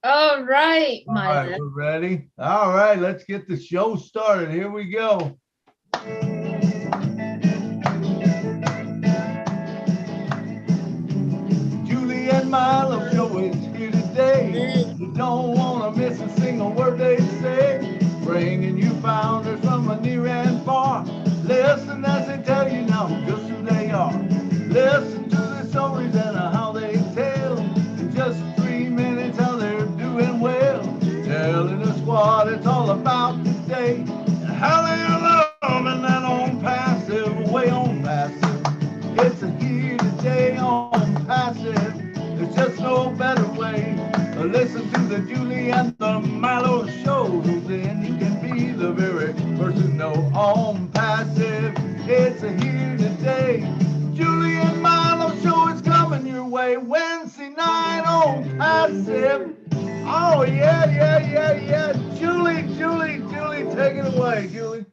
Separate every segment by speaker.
Speaker 1: All right,
Speaker 2: All right,
Speaker 1: Milo.
Speaker 2: we're ready. All right, let's get the show started. Here we go. Julie and Milo show is here today. You don't want to miss a single word they say. Bringing you founders from a near and far. Listen as they tell you now just who they are. Listen to the stories and how they tell. In just 3 minutes, how they're doing well. Telling us what it's all about today. And how they're loving that on passive, way on passive. It's a here today on passive. There's just no better way. Listen to the Julie and the Milo show. Then you can be the very person know on passive. It's a here today. Julie and Milo show is coming your way Wednesday night on passive. Oh yeah. Julie, take it away, Julie.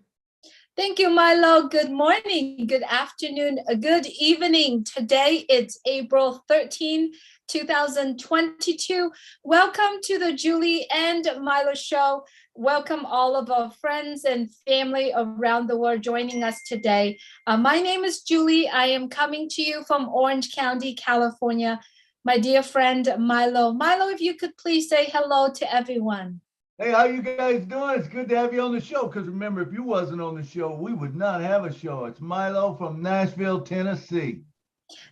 Speaker 1: Thank you, Milo. Good morning, good afternoon, good evening. Today it's April 13, 2022. Welcome to the Julie and Milo show. Welcome all of our friends and family around the world joining us today. My name is Julie. I am coming to you from Orange County, California. My dear friend Milo. Milo, if you could please say hello to everyone.
Speaker 2: Hey, how you guys doing? It's good to have you on the show. Because remember, if you wasn't on the show, we would not have a show. It's Milo from Nashville, Tennessee.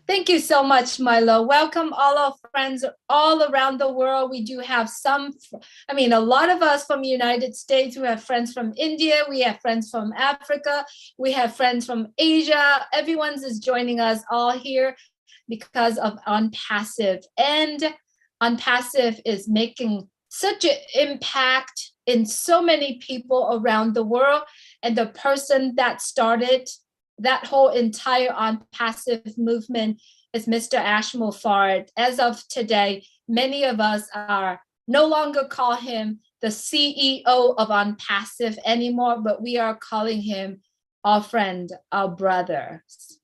Speaker 1: Thank you so much, Milo. Welcome all our friends all around the world. We do have a lot of us from the United States. We have friends from India. We have friends from Africa. We have friends from Asia. Everyone's is joining us all here because of Unpassive. And Unpassive is making such an impact in so many people around the world. And the person that started that whole entire Unpassive movement is Mr. Ashmore Fard. As of today, many of us are no longer call him the CEO of Unpassive anymore, but we are calling him our friend, our brothers.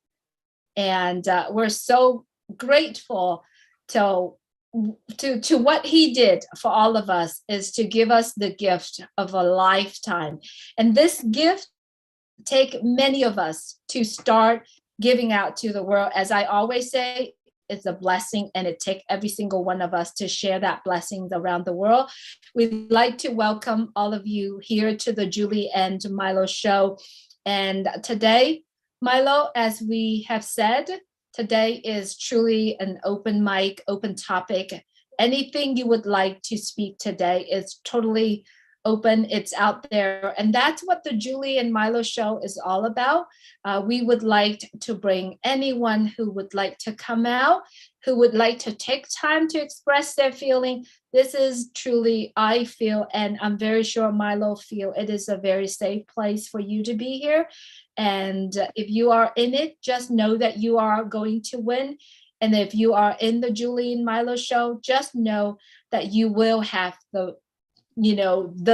Speaker 1: And we're so grateful to what he did for all of us is to give us the gift of a lifetime. And this gift take many of us to start giving out to the world. As I always say, it's a blessing, and it takes every single one of us to share that blessings around the world. We'd like to welcome all of you here to the Julie and Milo show. And today, Milo, as we have said, today is truly an open mic, open topic. Anything you would like to speak today is totally open, it's out there. And that's what the Julie and Milo show is all about. We would like to bring anyone who would like to come out, who would like to take time to express their feeling. This is truly, I feel, and I'm very sure Milo feel, it is a very safe place for you to be here. And if you are in it, just know that you are going to win. And if you are in the Julie and Milo show, just know that you will have the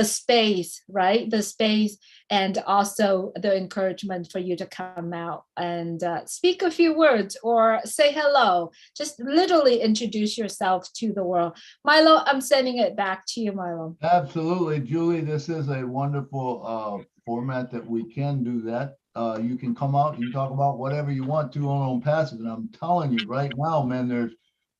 Speaker 1: space, right? The space, and also the encouragement for you to come out and speak a few words or say hello. Just literally introduce yourself to the world. Milo, I'm sending it back to you, Milo.
Speaker 2: Absolutely, Julie. This is a wonderful format that we can do that. You can come out, you can talk about whatever you want to on Passive. And I'm telling you right now, man, there's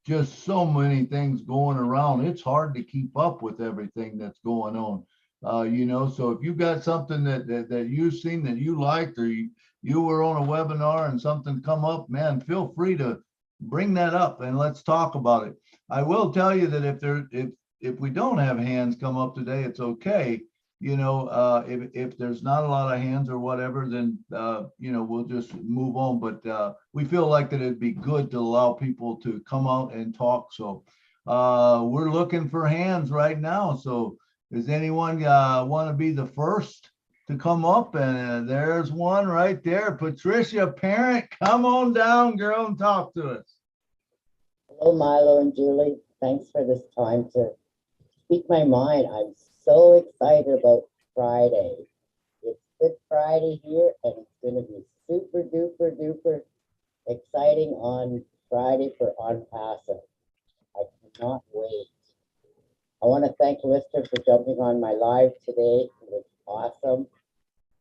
Speaker 2: just so many things going around. It's hard to keep up with everything that's going on. So if you got something that you've seen that you liked, or you were on a webinar and something come up, man, feel free to bring that up and let's talk about it. I will tell you that if we don't have hands come up today, it's okay. If there's not a lot of hands or whatever, then we'll just move on. But we feel like that it'd be good to allow people to come out and talk. So we're looking for hands right now. So does anyone want to be the first to come up? And there's one right there. Patricia Parent, come on down, girl, and talk to us.
Speaker 3: Hello, Milo and Julie. Thanks for this time to speak my mind. I'm so excited about Friday. It's Good Friday here, and it's going to be super duper duper exciting on Friday for Unpassive. I cannot wait. I want to thank Lister for jumping on my live today. It was awesome.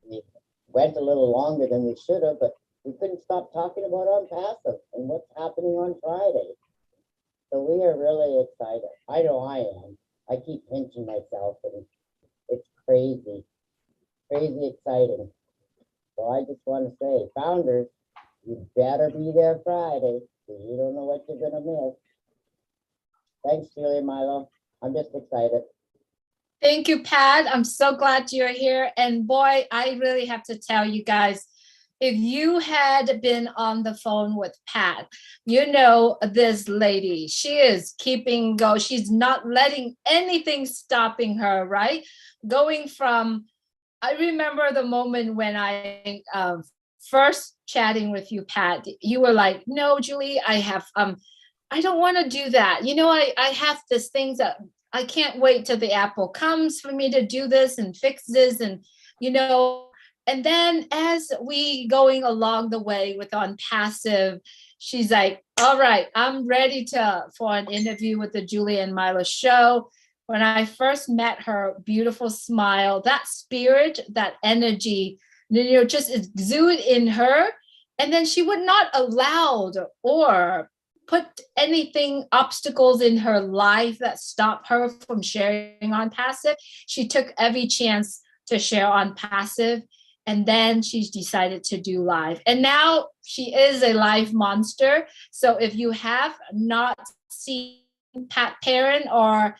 Speaker 3: We went a little longer than we should have, but we couldn't stop talking about Unpassive and what's happening on Friday. So we are really excited. I know I am. I keep pinching myself, and it's crazy, crazy exciting. So I just want to say, founders, you better be there Friday, because you don't know what you're going to miss. Thanks, Julie and Milo. I'm just excited.
Speaker 1: Thank you, Pat. I'm so glad you're here. And boy, I really have to tell you guys, if you had been on the phone with Pat, you know this lady, she is keeping go. She's not letting anything stopping her, right? Going from, I remember the moment when I first chatting with you, Pat, you were like, no, Julie, I don't want to do that. You know, I have this things that I can't wait till the Apple comes for me to do this and fix this. And, you know, and then as we going along the way with On Passive, she's like, all right, I'm ready for an interview with the Julie and Milo show. When I first met her, beautiful smile, that spirit, that energy, you know, just exude in her. And then she would not allow or put anything, obstacles in her life that stop her from sharing On Passive. She took every chance to share On Passive. And then she's decided to do live. And now she is a live monster. So if you have not seen Pat Parent or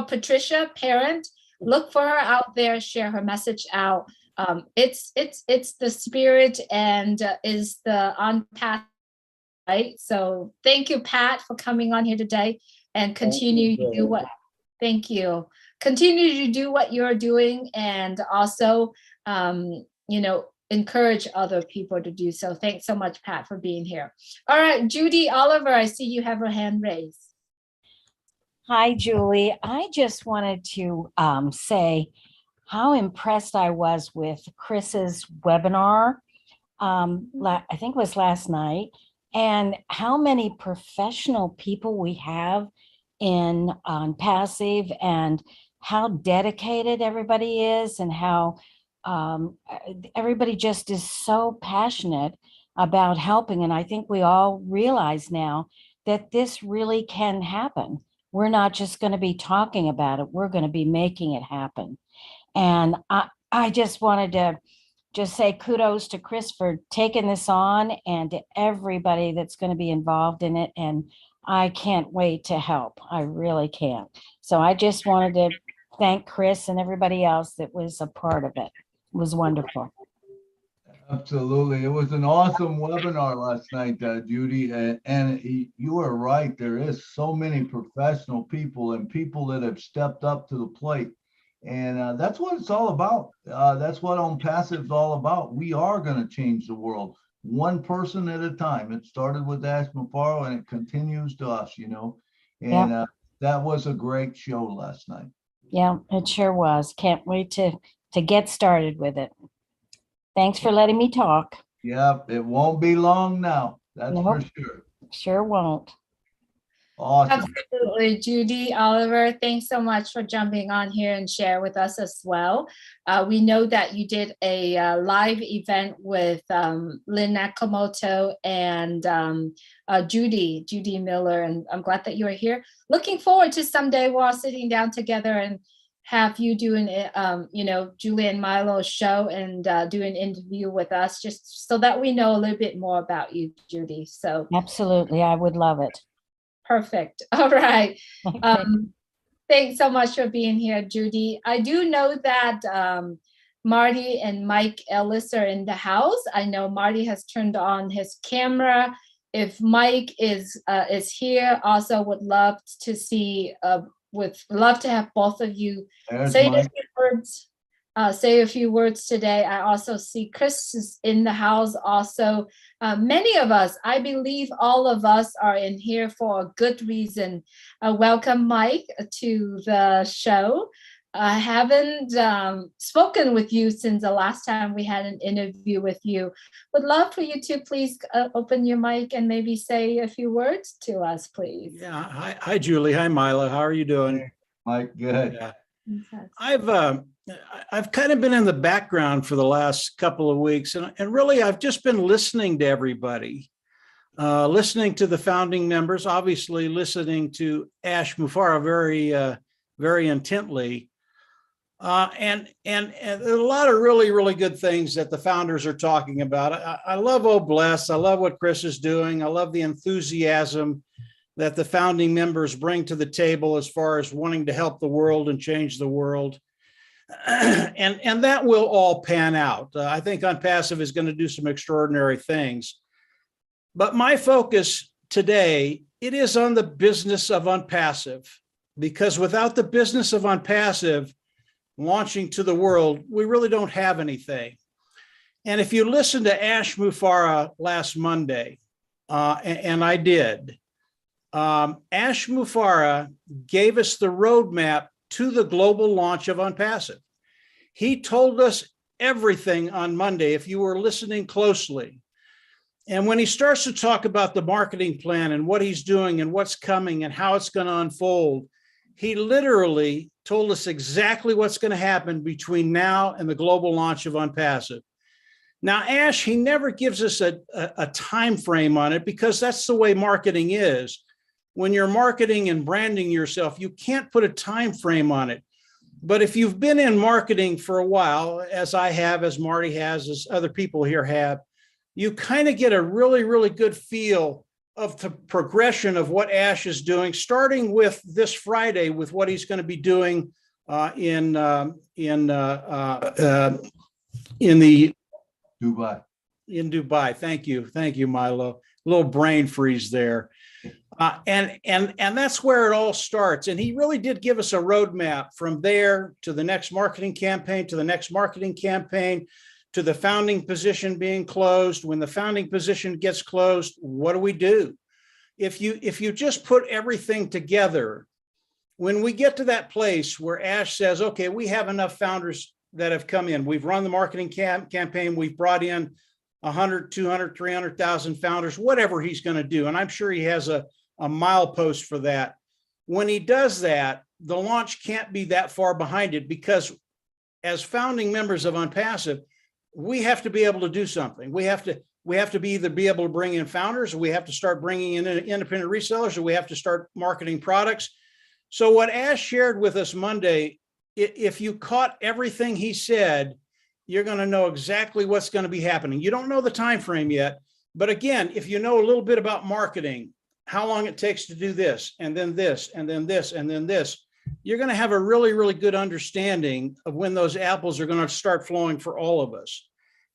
Speaker 1: Patricia Parent, look for her out there, share her message out. It's the spirit and is the On Passive. Right. So thank you, Pat, for coming on here today and continue to do what. Thank you. Continue to do what you're doing and also, you know, encourage other people to do so. Thanks so much, Pat, for being here. All right, Judy Oliver, I see you have a hand raised.
Speaker 4: Hi, Julie. I just wanted to say how impressed I was with Chris's webinar. I think it was last night. And how many professional people we have on Passive and how dedicated everybody is and how everybody just is so passionate about helping. And I think we all realize now that this really can happen. We're not just going to be talking about it. We're going to be making it happen. And I just wanted to just say kudos to Chris for taking this on and to everybody that's going to be involved in it. And I can't wait to help. I really can't. So I just wanted to thank Chris and everybody else that was a part of it. It was wonderful.
Speaker 2: Absolutely. It was an awesome webinar last night, Judy. And you are right. There is so many professional people and people that have stepped up to the plate. And that's what it's all about. That's what On Passive is all about. We are going to change the world one person at a time. It started with Ash Mafaro and it continues to us, you know. And that was a great show last night.
Speaker 4: Yeah, it sure was. Can't wait to get started with it. Thanks for letting me talk.
Speaker 2: Yeah, it won't be long now. That's for sure.
Speaker 4: Sure won't.
Speaker 2: Awesome.
Speaker 1: Absolutely, Judy Oliver, thanks so much for jumping on here and share with us as well. We know that you did a live event with Lynn Nakamoto and Judy Miller, and I'm glad that you are here. Looking forward to someday we're all sitting down together and have you doing, you know, Julie and Milo's show and do an interview with us, just so that we know a little bit more about you, Judy. So
Speaker 4: absolutely, I would love it.
Speaker 1: Perfect. All right. Thanks so much for being here, Judy. I do know that Marty and Mike Ellis are in the house. I know Marty has turned on his camera. If Mike is here, also would love to see, would love to have both of you say a few words. Say a few words today. I also see Chris is in the house also. Many of us, I believe all of us are in here for a good reason. Welcome, Mike, to the show. I haven't spoken with you since the last time we had an interview with you. Would love for you to please open your mic and maybe say a few words to us, please.
Speaker 5: Yeah. Hi, Julie. Hi, Milo. How are you doing?
Speaker 2: Mike, good.
Speaker 5: Yeah.
Speaker 1: Fantastic.
Speaker 5: I've kind of been in the background for the last couple of weeks, and really I've just been listening to everybody, listening to the founding members, obviously listening to Ash Mufareh very intently. And a lot of really good things that the founders are talking about. I love Oh Bless. I love what Chris is doing. I love the enthusiasm that the founding members bring to the table as far as wanting to help the world and change the world. And that will all pan out. I think Unpassive is going to do some extraordinary things. But my focus today, it is on the business of Unpassive, because without the business of Unpassive launching to the world, we really don't have anything. And if you listen to Ash Mufareh last Monday, and I did, Ash Mufareh gave us the roadmap to the global launch of Unpassive. He told us everything on Monday, if you were listening closely. And when he starts to talk about the marketing plan and what he's doing and what's coming and how it's going to unfold, he literally told us exactly what's going to happen between now and the global launch of Unpassive. Now, Ash, he never gives us a time frame on it, because that's the way marketing is. When you're marketing and branding yourself, you can't put a time frame on it. But if you've been in marketing for a while, as I have, as Marty has, as other people here have, you kind of get a really good feel of the progression of what Ash is doing, starting with this Friday with what he's going to be doing in the
Speaker 2: Dubai.
Speaker 5: In Dubai. Thank you, Milo. A little brain freeze there. And that's where it all starts. And he really did give us a roadmap from there to the next marketing campaign, to the next marketing campaign, to the founding position being closed. When the founding position gets closed, what do? If you just put everything together, when we get to that place where Ash says, okay, we have enough founders that have come in, we've run the marketing campaign, we've brought in 100, 200, 300,000 founders, whatever he's going to do. And I'm sure he has a milepost for that. When he does that, the launch can't be that far behind it, because as founding members of Unpassive, we have to be able to do something. We have to be either be able to bring in founders, or we have to start bringing in independent resellers, or we have to start marketing products. So what Ash shared with us Monday, if you caught everything he said, you're going to know exactly what's going to be happening. You don't know the time frame yet, but again, if you know a little bit about marketing, how long it takes to do this, and then this, and then this, and then this, you're going to have a really good understanding of when those apples are going to start flowing for all of us.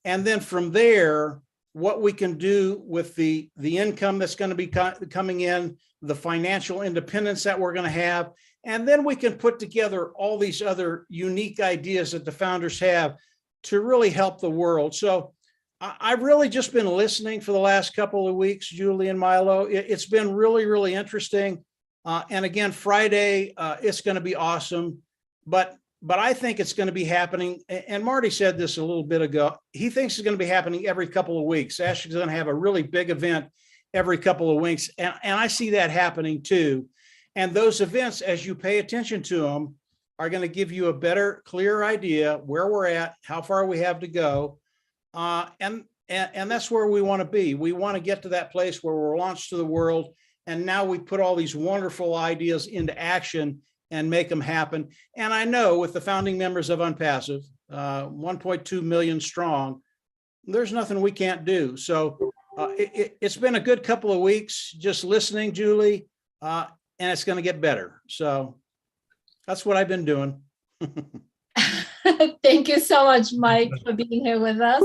Speaker 5: And then from there, what we can do with the income that's going to be coming in, the financial independence that we're going to have, and then we can put together all these other unique ideas that the founders have to really help the world. So I've really just been listening for the last couple of weeks, Julie and Milo. It's been really interesting. And again, Friday, it's going to be awesome. But I think it's going to be happening. And Marty said this a little bit ago. He thinks it's going to be happening every couple of weeks. Ash is going to have a really big event every couple of weeks. And I see that happening too. And those events, as you pay attention to them, are going to give you a better, clear idea where we're at, how far we have to go. And that's where we want to be. We want to get to that place where we're launched to the world. And now we put all these wonderful ideas into action and make them happen. And I know with the founding members of Unpassive, 1.2 million strong, there's nothing we can't do. So it's been a good couple of weeks just listening, Julie, and it's going to get better. So that's what I've been doing.
Speaker 1: Thank you so much, Mike, for being here with us.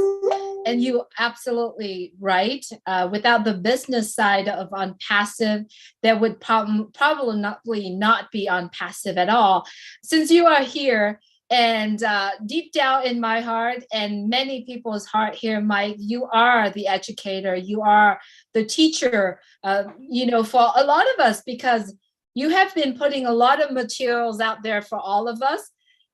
Speaker 1: And you absolutely right. Without the business side of Unpassive, there would probably not be Unpassive at all. Since you are here, and deep down in my heart and many people's heart here, Mike, you are the educator. You are the teacher, for a lot of us, because you have been putting a lot of materials out there for all of us.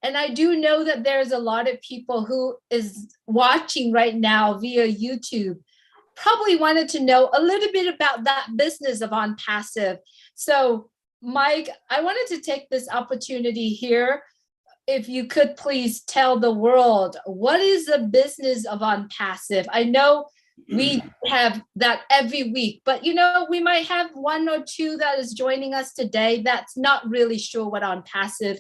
Speaker 1: And I do know that there's a lot of people who is watching right now via YouTube, probably wanted to know a little bit about that business of On Passive. So Mike, I wanted to take this opportunity here. If you could please tell the world, what is the business of On Passive? I know we have that every week, but you know, we might have one or two that is joining us today that's not really sure what On Passive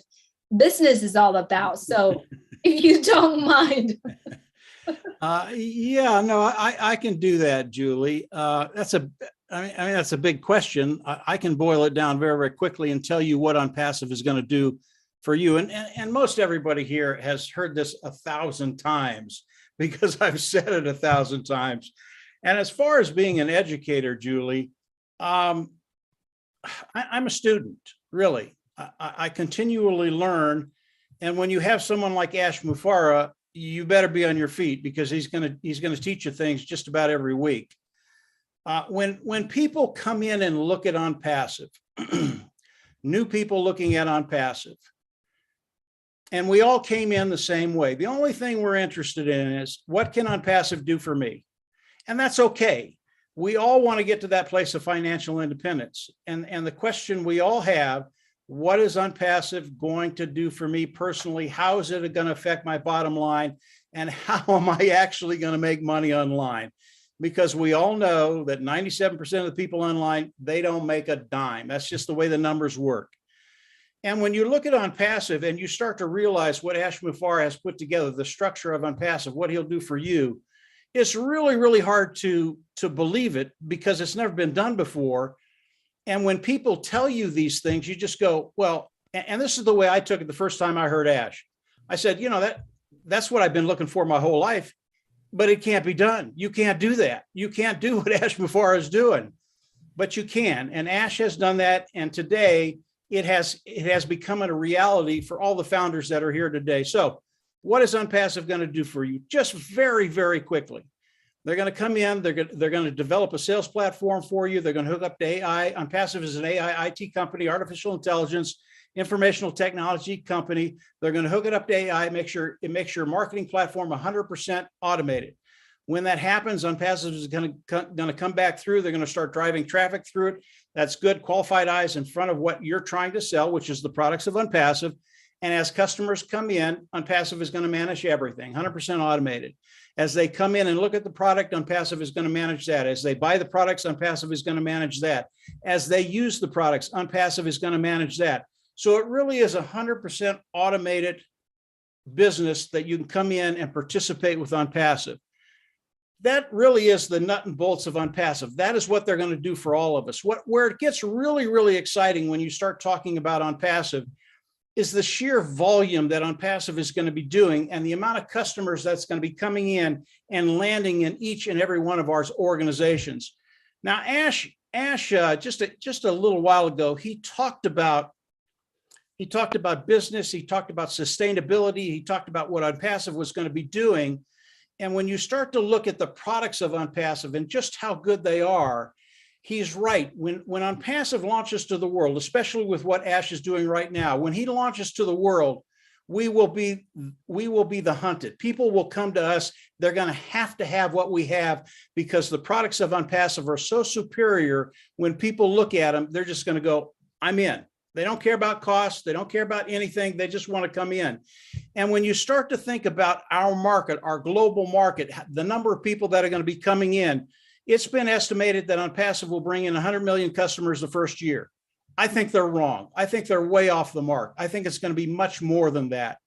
Speaker 1: business is all about. So if you don't mind.
Speaker 5: Yeah, no, I can do that, Julie. That's a big question. I can boil it down very, very quickly and tell you what On Passive is going to do for you. And most everybody here has heard this 1,000 times because I've said it 1,000 times. And as far as being an educator, Julie, I'm a student, really. I continually learn. And when you have someone like Ash Mufareh, you better be on your feet because he's going to teach you things just about every week. When people come in and look at On Passive, new people looking at On Passive, and we all came in the same way. The only thing we're interested in is what can On Passive do for me? And that's okay. We all want to get to that place of financial independence. And the question we all have, what is On Passive going to do for me personally? How is it going to affect my bottom line? And how am I actually going to make money online? Because we all know that 97% of the people online, they don't make a dime. That's just the way the numbers work. And when you look at On Passive and you start to realize what Ash Mufareh has put together, the structure of On Passive, what he'll do for you, it's really, really hard to believe it because it's never been done before. And when people tell you these things, you just go, well, and this is the way I took it the first time I heard Ash. I said, you know, that's what I've been looking for my whole life, but it can't be done. You can't do that. You can't do what Ash Mufareh is doing, but you can. And Ash has done that. And today it has become a reality for all the founders that are here today. So what is On Passive going to do for you? Just very, very quickly. They're going to come in, they're going to develop a sales platform for you. They're going to hook up to AI. On Passive is an AI IT company, artificial intelligence, informational technology company. They're going to hook it up to AI, make sure it makes your marketing platform 100% automated. When that happens, On Passive is going to come back through. They're going to start driving traffic through it. That's good qualified eyes in front of what you're trying to sell, which is the products of On Passive. And as customers come in, On Passive is going to manage everything, 100% automated. As they come in and look at the product, On Passive is going to manage that. As they buy the products, On Passive is going to manage that. As they use the products, On Passive is going to manage that. So it really is 100% automated business that you can come in and participate with On Passive. That really is the nut and bolts of On Passive. That is what they're going to do for all of us. Where it gets really, really exciting when you start talking about On Passive is the sheer volume that On Passive is going to be doing and the amount of customers that's going to be coming in and landing in each and every one of our organizations. Now, Ash, just a little while ago, he talked about business, he talked about sustainability, he talked about what On Passive was going to be doing. And when you start to look at the products of On Passive and just how good they are, he's right. When On Passive launches to the world, especially with what Ash is doing right now, when he launches to the world, we will be the hunted. People will come to us. They're going to have what we have because the products of On Passive are so superior. When people look at them, they're just going to go, I'm in. They don't care about cost. They don't care about anything. They just want to come in. And when you start to think about our market, our global market, the number of people that are going to be coming in, it's been estimated that On Passive will bring in 100 million customers the first year. I think they're wrong. I think they're way off the mark. I think it's going to be much more than that.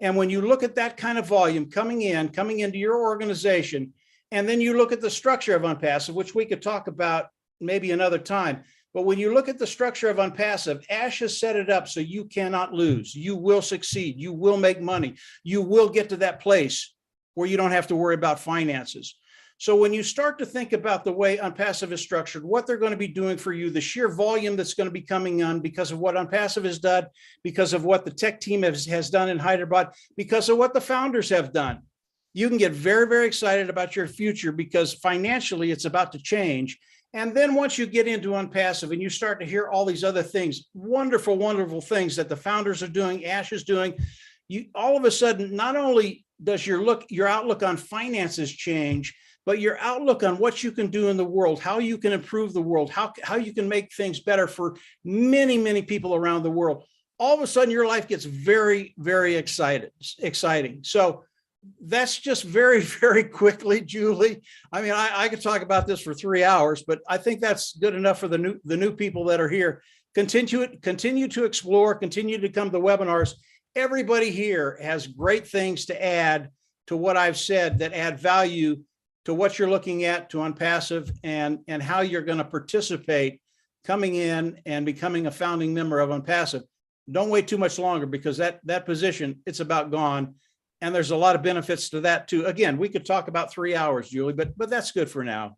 Speaker 5: And when you look at that kind of volume coming into your organization, and then you look at the structure of On Passive, which we could talk about maybe another time. But when you look at the structure of On Passive, Ash has set it up so you cannot lose. You will succeed. You will make money. You will get to that place where you don't have to worry about finances. So when you start to think about the way On Passive is structured, what they're going to be doing for you, the sheer volume that's going to be coming on because of what On Passive has done, because of what the tech team has done in Hyderabad, because of what the founders have done, you can get very, very excited about your future because financially it's about to change. And then once you get into On Passive and you start to hear all these other things, wonderful, wonderful things that the founders are doing, Ash is doing, you all of a sudden, not only does your outlook on finances change, but your outlook on what you can do in the world, how you can improve the world, how you can make things better for many, many people around the world. All of a sudden, your life gets very, very exciting. So that's just very, very quickly, Julie. I mean, I could talk about this for 3 hours, but I think that's good enough for the new people that are here. Continue to explore, continue to come to webinars. Everybody here has great things to add to what I've said that add value to what you're looking at to Unpassive and how you're going to participate coming in and becoming a founding member of Unpassive. Don't wait too much longer, because that position, it's about gone. And there's a lot of benefits to that too. Again, we could talk about 3 hours, Julie, but that's good for now.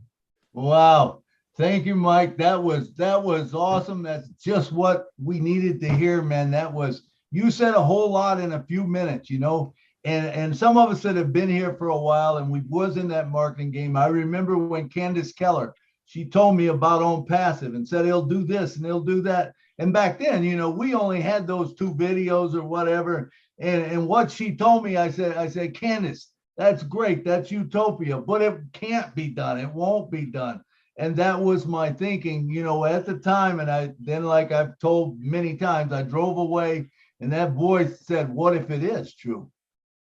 Speaker 2: Wow. Thank you, Mike. That was awesome. That's just what we needed to hear, man. You said a whole lot in a few minutes, you know, and some of us that have been here for a while and we was in that marketing game. I remember when Candace Keller, she told me about Unpassive and said, he'll do this and he'll do that. And back then, you know, we only had those 2 videos or whatever. And what she told me, I said, Candace, that's great. That's utopia, but it can't be done. It won't be done. And that was my thinking, you know, at the time. And then, like I've told many times, I drove away and that voice said, what if it is true?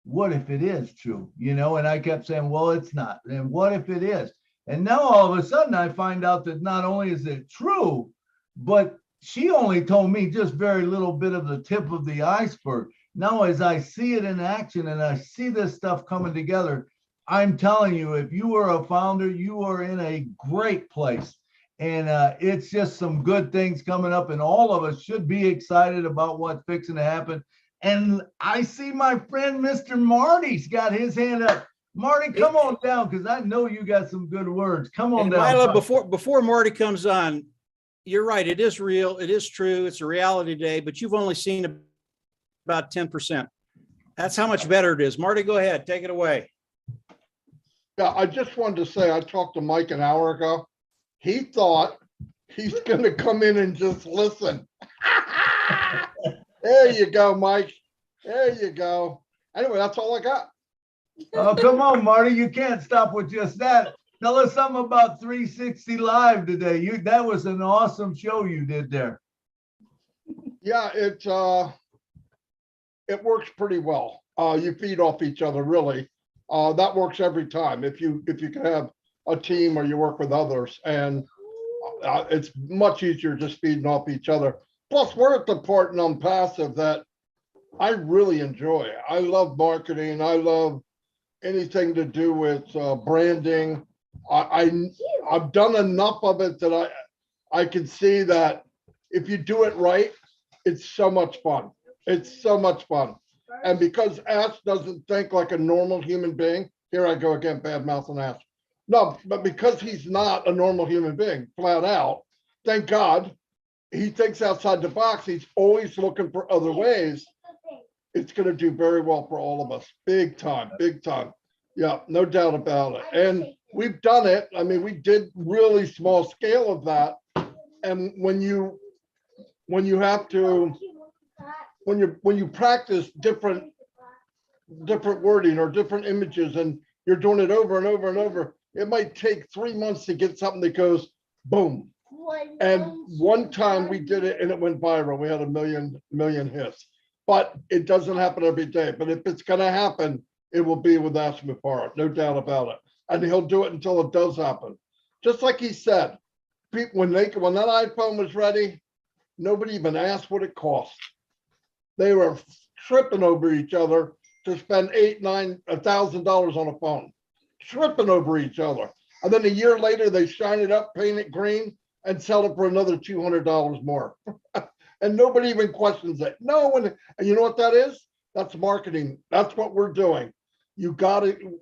Speaker 2: What if it is true? You know, and I kept saying, well, it's not. And what if it is? And now all of a sudden I find out that not only is it true, but she only told me just very little bit of the tip of the iceberg. Now, as I see it in action and I see this stuff coming together, I'm telling you, if you are a founder, you are in a great place. And it's just some good things coming up, and all of us should be excited about what's fixing to happen. And I see my friend, Mr. Marty's got his hand up. Marty, come on down, because I know you got some good words. Come on down.
Speaker 5: Milo, before Marty comes on, you're right. It is real. It is true. It's a reality today, but you've only seen about 10%. That's how much better it is. Marty, go ahead. Take it away.
Speaker 6: Yeah, I just wanted to say, I talked to Mike an hour ago. He thought he's going to come in and just listen. There you go, Mike. There you go. Anyway, that's all I got.
Speaker 2: Oh, come on, Marty. You can't stop with just that. Tell us something about 360 Live today. That was an awesome show you did there.
Speaker 6: Yeah, it works pretty well. You feed off each other, really. That works every time. If you can have a team or you work with others, and it's much easier just feeding off each other. Plus, we're at the part in Unpassive that I really enjoy. I love marketing. I love anything to do with branding. I've done enough of it that I can see that if you do it right, it's so much fun. It's so much fun. And because Ash doesn't think like a normal human being, here I go again, bad mouthing Ash. No, but because he's not a normal human being, flat out, thank God, he thinks outside the box. He's always looking for other ways. It's going to do very well for all of us. Big time, big time. Yeah, no doubt about it. And we've done it. I mean, we did really small scale of that. And when you have to, when you practice different wording or different images, and you're doing it over and over and over, it might take 3 months to get something that goes boom. And one time we did it and it went viral. We had a million hits, but it doesn't happen every day. But if it's going to happen, it will be with Ash Mufareh, no doubt about it. And he'll do it until it does happen. Just like he said, when that iPhone was ready, nobody even asked what it cost. They were tripping over each other to spend $1,000 on a phone, tripping over each other. And then a year later, they shine it up, paint it green, and sell it for another $200 more. And nobody even questions it. No one, and you know what that is? That's marketing. That's what we're doing. You got to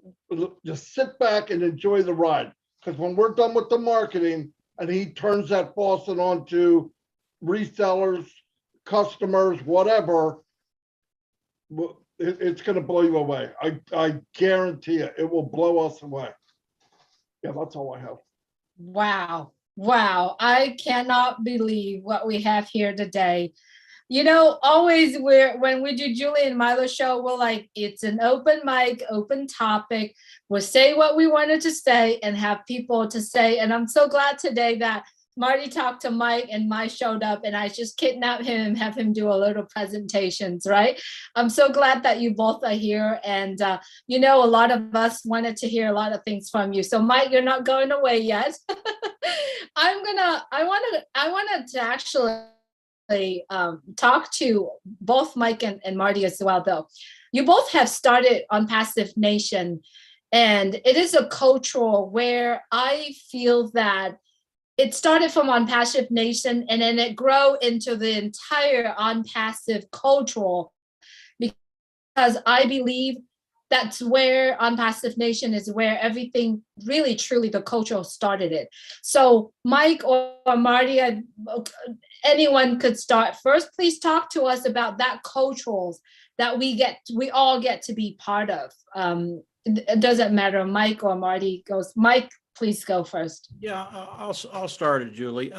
Speaker 6: just sit back and enjoy the ride. Because when we're done with the marketing and he turns that faucet on to resellers, customers, whatever, it's going to blow you away. I guarantee it. It will blow us away. Yeah, that's all I have.
Speaker 1: Wow. Wow. I cannot believe what we have here today. You know, always when we do Julie and Milo show, we're like, it's an open mic, open topic. We'll say what we wanted to say and have people to say. And I'm so glad today that Marty talked to Mike and Mike showed up, and I just kidnapped him and have him do a little presentations, right? I'm so glad that you both are here. And you know, a lot of us wanted to hear a lot of things from you. So Mike, you're not going away yet. I wanted to actually talk to both Mike and Marty as well, though. You both have started on Passive Nation, and it is a cultural where I feel that it started from On Passive Nation and then it grew into the entire On Passive cultural, because I believe that's where On Passive Nation is where everything really truly the culture started it. So Mike or Marty, anyone could start first. Please talk to us about that culturals that we all get to be part of. It doesn't matter, Mike or Marty goes. Mike, please go first.
Speaker 5: Yeah, I'll start it, Julie.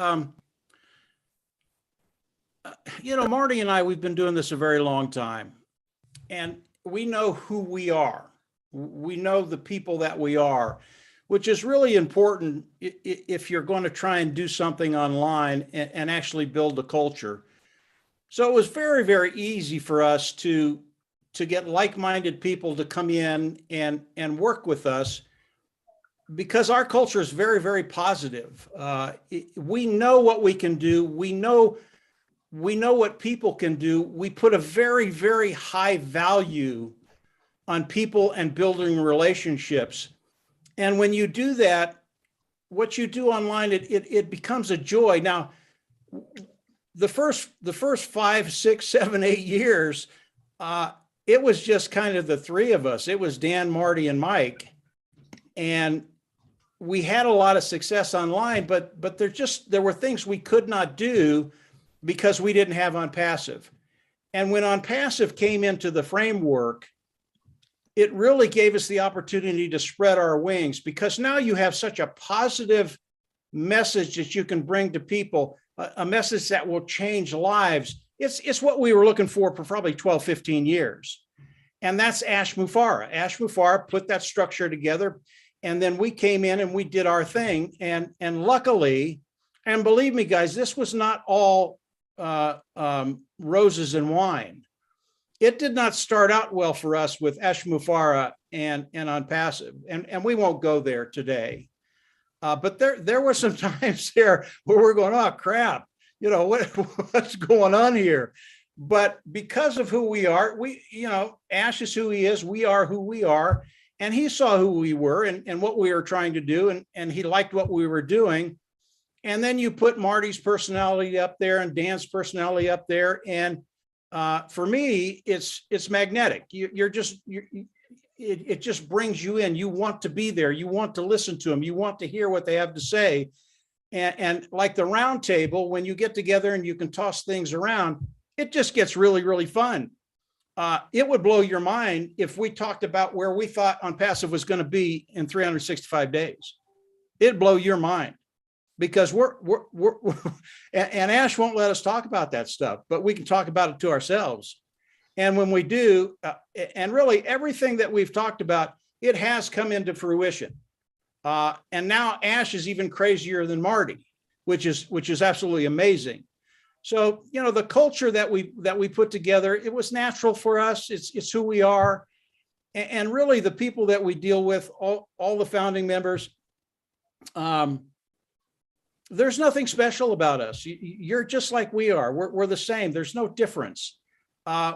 Speaker 5: You know, Marty and I, we've been doing this a very long time, and we know who we are. We know the people that we are, which is really important if you're going to try and do something online and actually build a culture. So it was very, very easy for us to get like-minded people to come in and work with us, because our culture is very, very positive. We know what we can do. We know what people can do. We put a very, very high value on people and building relationships. And when you do that, what you do online, it becomes a joy. Now, the first 5, 6, 7, 8 years, it was just kind of the three of us. It was Dan, Marty, and Mike. And we had a lot of success online, but there were things we could not do because we didn't have On Passive. And when On Passive came into the framework, it really gave us the opportunity to spread our wings, because now you have such a positive message that you can bring to people, a message that will change lives. It's what we were looking for probably 12, 15 years. And that's Ash Mufareh. Ash Mufareh put that structure together. And then we came in and we did our thing. And luckily, and believe me, guys, this was not all roses and wine. It did not start out well for us with Ash Mufareh and On Passive. And we won't go there today. But there were some times there where we're going, oh, crap, you know, what's going on here? But because of who we are, Ash is who he is. We are who we are. And he saw who we were and what we were trying to do. And he liked what we were doing. And then you put Marty's personality up there and Dan's personality up there. And for me, it's magnetic. It just brings you in. You want to be there. You want to listen to them. You want to hear what they have to say. And like the round table, when you get together and you can toss things around, it just gets really, really fun. It would blow your mind if we talked about where we thought On Passive was going to be in 365 days. It'd blow your mind, because we're and Ash won't let us talk about that stuff, but we can talk about it to ourselves. And when we do, and really everything that we've talked about, it has come into fruition. And now Ash is even crazier than Marty, which is absolutely amazing. So, you know, the culture that we put together, it was natural for us. It's who we are. And really the people that we deal with, all the founding members, there's nothing special about us. You're just like we are. We're the same. There's no difference.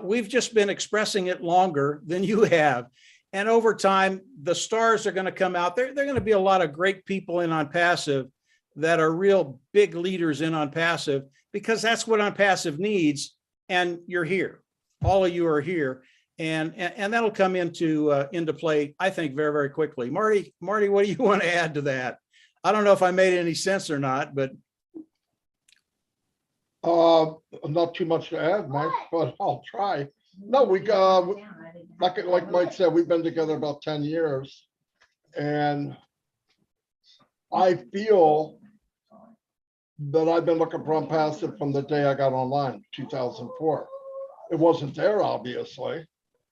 Speaker 5: We've just been expressing it longer than you have. And over time, the stars are going to come out. There are going to be a lot of great people in On Passive that are real big leaders in On Passive, because that's what On Passive needs. And you're here. All of you are here. And that'll come into play, I think, very, very quickly. Marty, what do you want to add to that? I don't know if I made any sense or not, but.
Speaker 6: Not too much to add, Mike, but I'll try. No, like Mike said, we've been together about 10 years. And I feel that I've been looking for on passive from the day I got online, 2004. It wasn't there, obviously,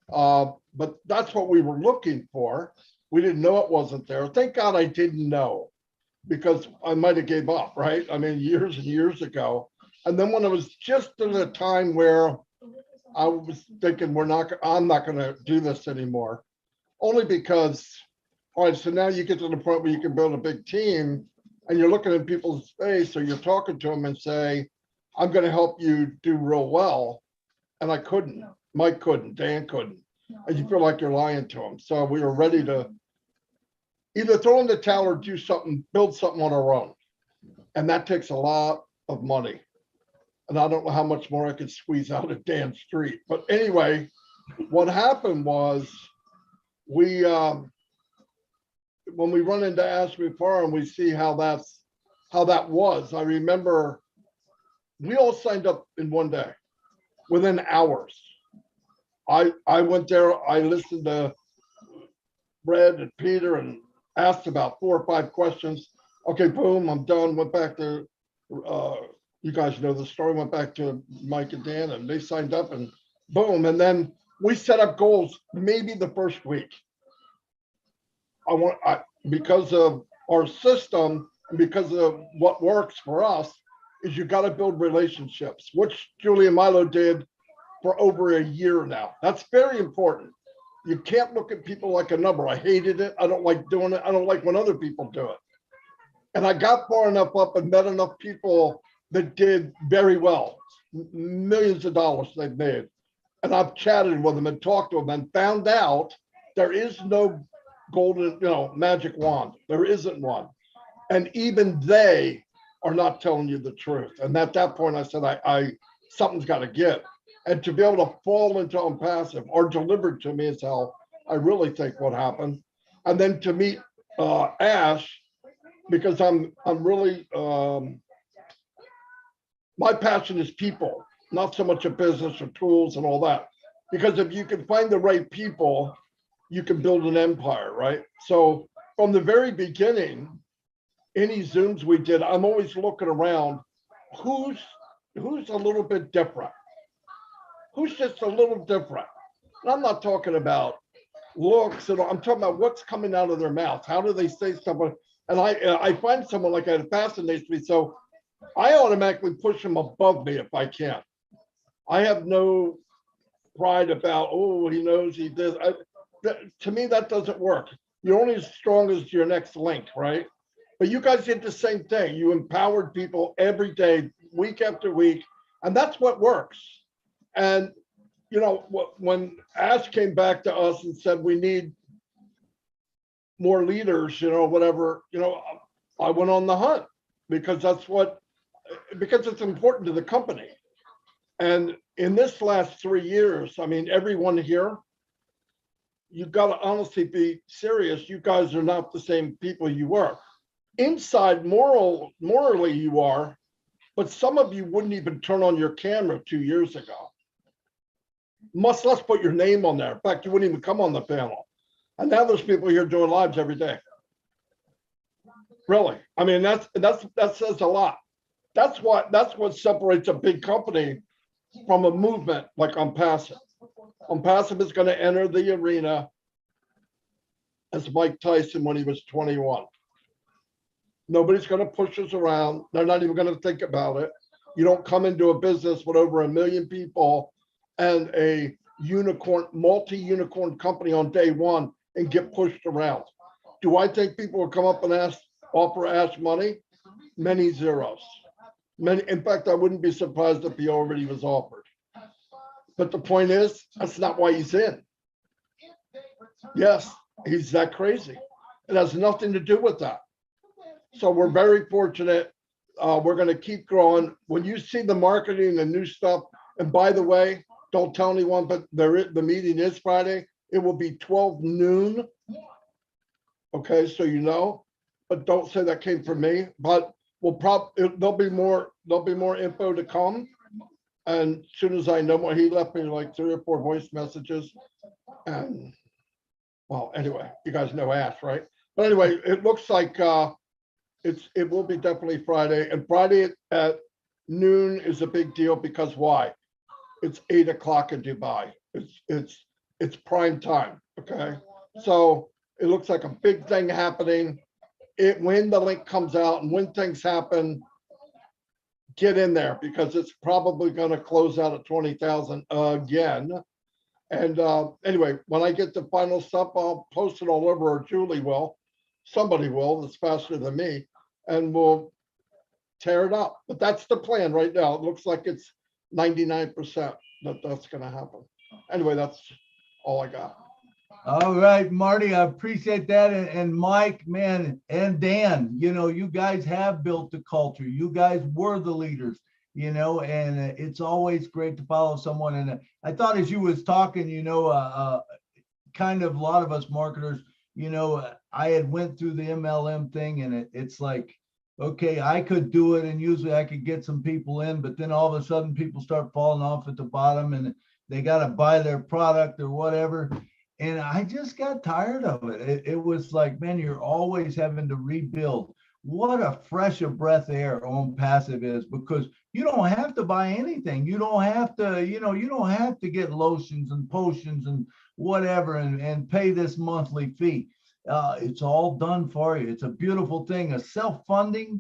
Speaker 6: but that's what we were looking for. We didn't know it wasn't there. Thank God I didn't know, because I might have gave up, right? I mean, years and years ago. And then when it was just at a time where I was thinking, I'm not going to do this anymore, only because, all right, so now you get to the point where you can build a big team and you're looking at people's face or you're talking to them and say, I'm going to help you do real well. And I couldn't, Mike couldn't, Dan couldn't. And you feel like you're lying to them. So we were ready to either throw in the towel or do something, build something on our own. And that takes a lot of money. And I don't know how much more I could squeeze out of Dan Street. But anyway, what happened was we, when we run into Ashby Farm, we see how that was. I remember we all signed up in one day, within hours. I went there, I listened to Fred and Peter and asked about 4 or 5 questions. Okay, boom, I'm done. Went back to, you guys know the story, went back to Mike and Dan and they signed up and boom. And then we set up goals maybe the first week. Because of our system and because of what works for us is you got to build relationships, which Julie and Milo did for over a year now. That's very important. You can't look at people like a number. I hated it. I don't like doing it. I don't like when other people do it. And I got far enough up and met enough people that did very well, millions of dollars they've made. And I've chatted with them and talked to them and found out there is no golden, magic wand. There isn't one. And even they are not telling you the truth. And at that point, I said, something's got to give. And to be able to fall into passive or delivered to me is how I really think what happened. And then to meet Ash, because I'm really, my passion is people, not so much a business or tools and all that. Because if you can find the right people, you can build an empire, right? So from the very beginning, any Zooms we did, I'm always looking around, who's a little bit different? Who's just a little different? And I'm not talking about looks, I'm talking about what's coming out of their mouth. How do they say something? And I find someone like that fascinates me. So I automatically push them above me if I can. I have no pride about, oh, he knows he does. To me, that doesn't work. You're only as strong as your next link, right? But you guys did the same thing. You empowered people every day, week after week, and that's what works. And, when Ash came back to us and said, we need more leaders, whatever, I went on the hunt because because it's important to the company. And in this last 3 years, I mean, everyone here, you've got to honestly be serious. You guys are not the same people you were. Inside, morally you are, but some of you wouldn't even turn on your camera 2 years ago. Much less put your name on there. In fact, you wouldn't even come on the panel. And now there's people here doing lives every day. Really. I mean, that says a lot. That's what separates a big company from a movement like passive. Passive is going to enter the arena as Mike Tyson when he was 21. Nobody's going to push us around. They're not even going to think about it. You don't come into a business with over 1 million people and a multi-unicorn company on day one and get pushed around. Do I think people will come up and offer Ash money? Many zeros. In fact, I wouldn't be surprised if he already was offered. But the point is, that's not why he's in. Yes, he's that crazy. It has nothing to do with that. So we're very fortunate. We're going to keep growing. When you see the marketing and new stuff, and by the way, don't tell anyone, but the meeting is Friday. It will be 12 noon. Okay, so but don't say that came from me. But there'll be more info to come. And as soon as I know more, he left me like 3 or 4 voice messages. And well, anyway, you guys know Ash, right? But anyway, it looks like it will be definitely Friday, and Friday at noon is a big deal because why? It's 8 o'clock in Dubai. It's prime time. Okay, so it looks like a big thing happening. When the link comes out and when things happen, get in there because it's probably going to close out at 20,000 again. And anyway, when I get the final stuff, I'll post it all over, or Julie will. Somebody will, that's faster than me, and we'll tear it up. But that's the plan right now. It looks like it's 99% that that's going to happen. Anyway, that's all I got.
Speaker 2: All right, Marty, I appreciate that. And Mike, man, and Dan, you know, you guys have built the culture. You guys were the leaders, you know, and it's always great to follow someone. And I thought as you was talking, you know, kind of a lot of us marketers, you know, I had went through the MLM thing and it's like, okay, I could do it and usually I could get some people in, but then all of a sudden people start falling off at the bottom and they got to buy their product or whatever. And I just got tired of it. It was like, man, you're always having to rebuild. What a fresh of breath air on passive is, because you don't have to buy anything. You don't have to, you know, you don't have to get lotions and potions and whatever and pay this monthly fee. It's all done for you. It's a beautiful thing. A self-funding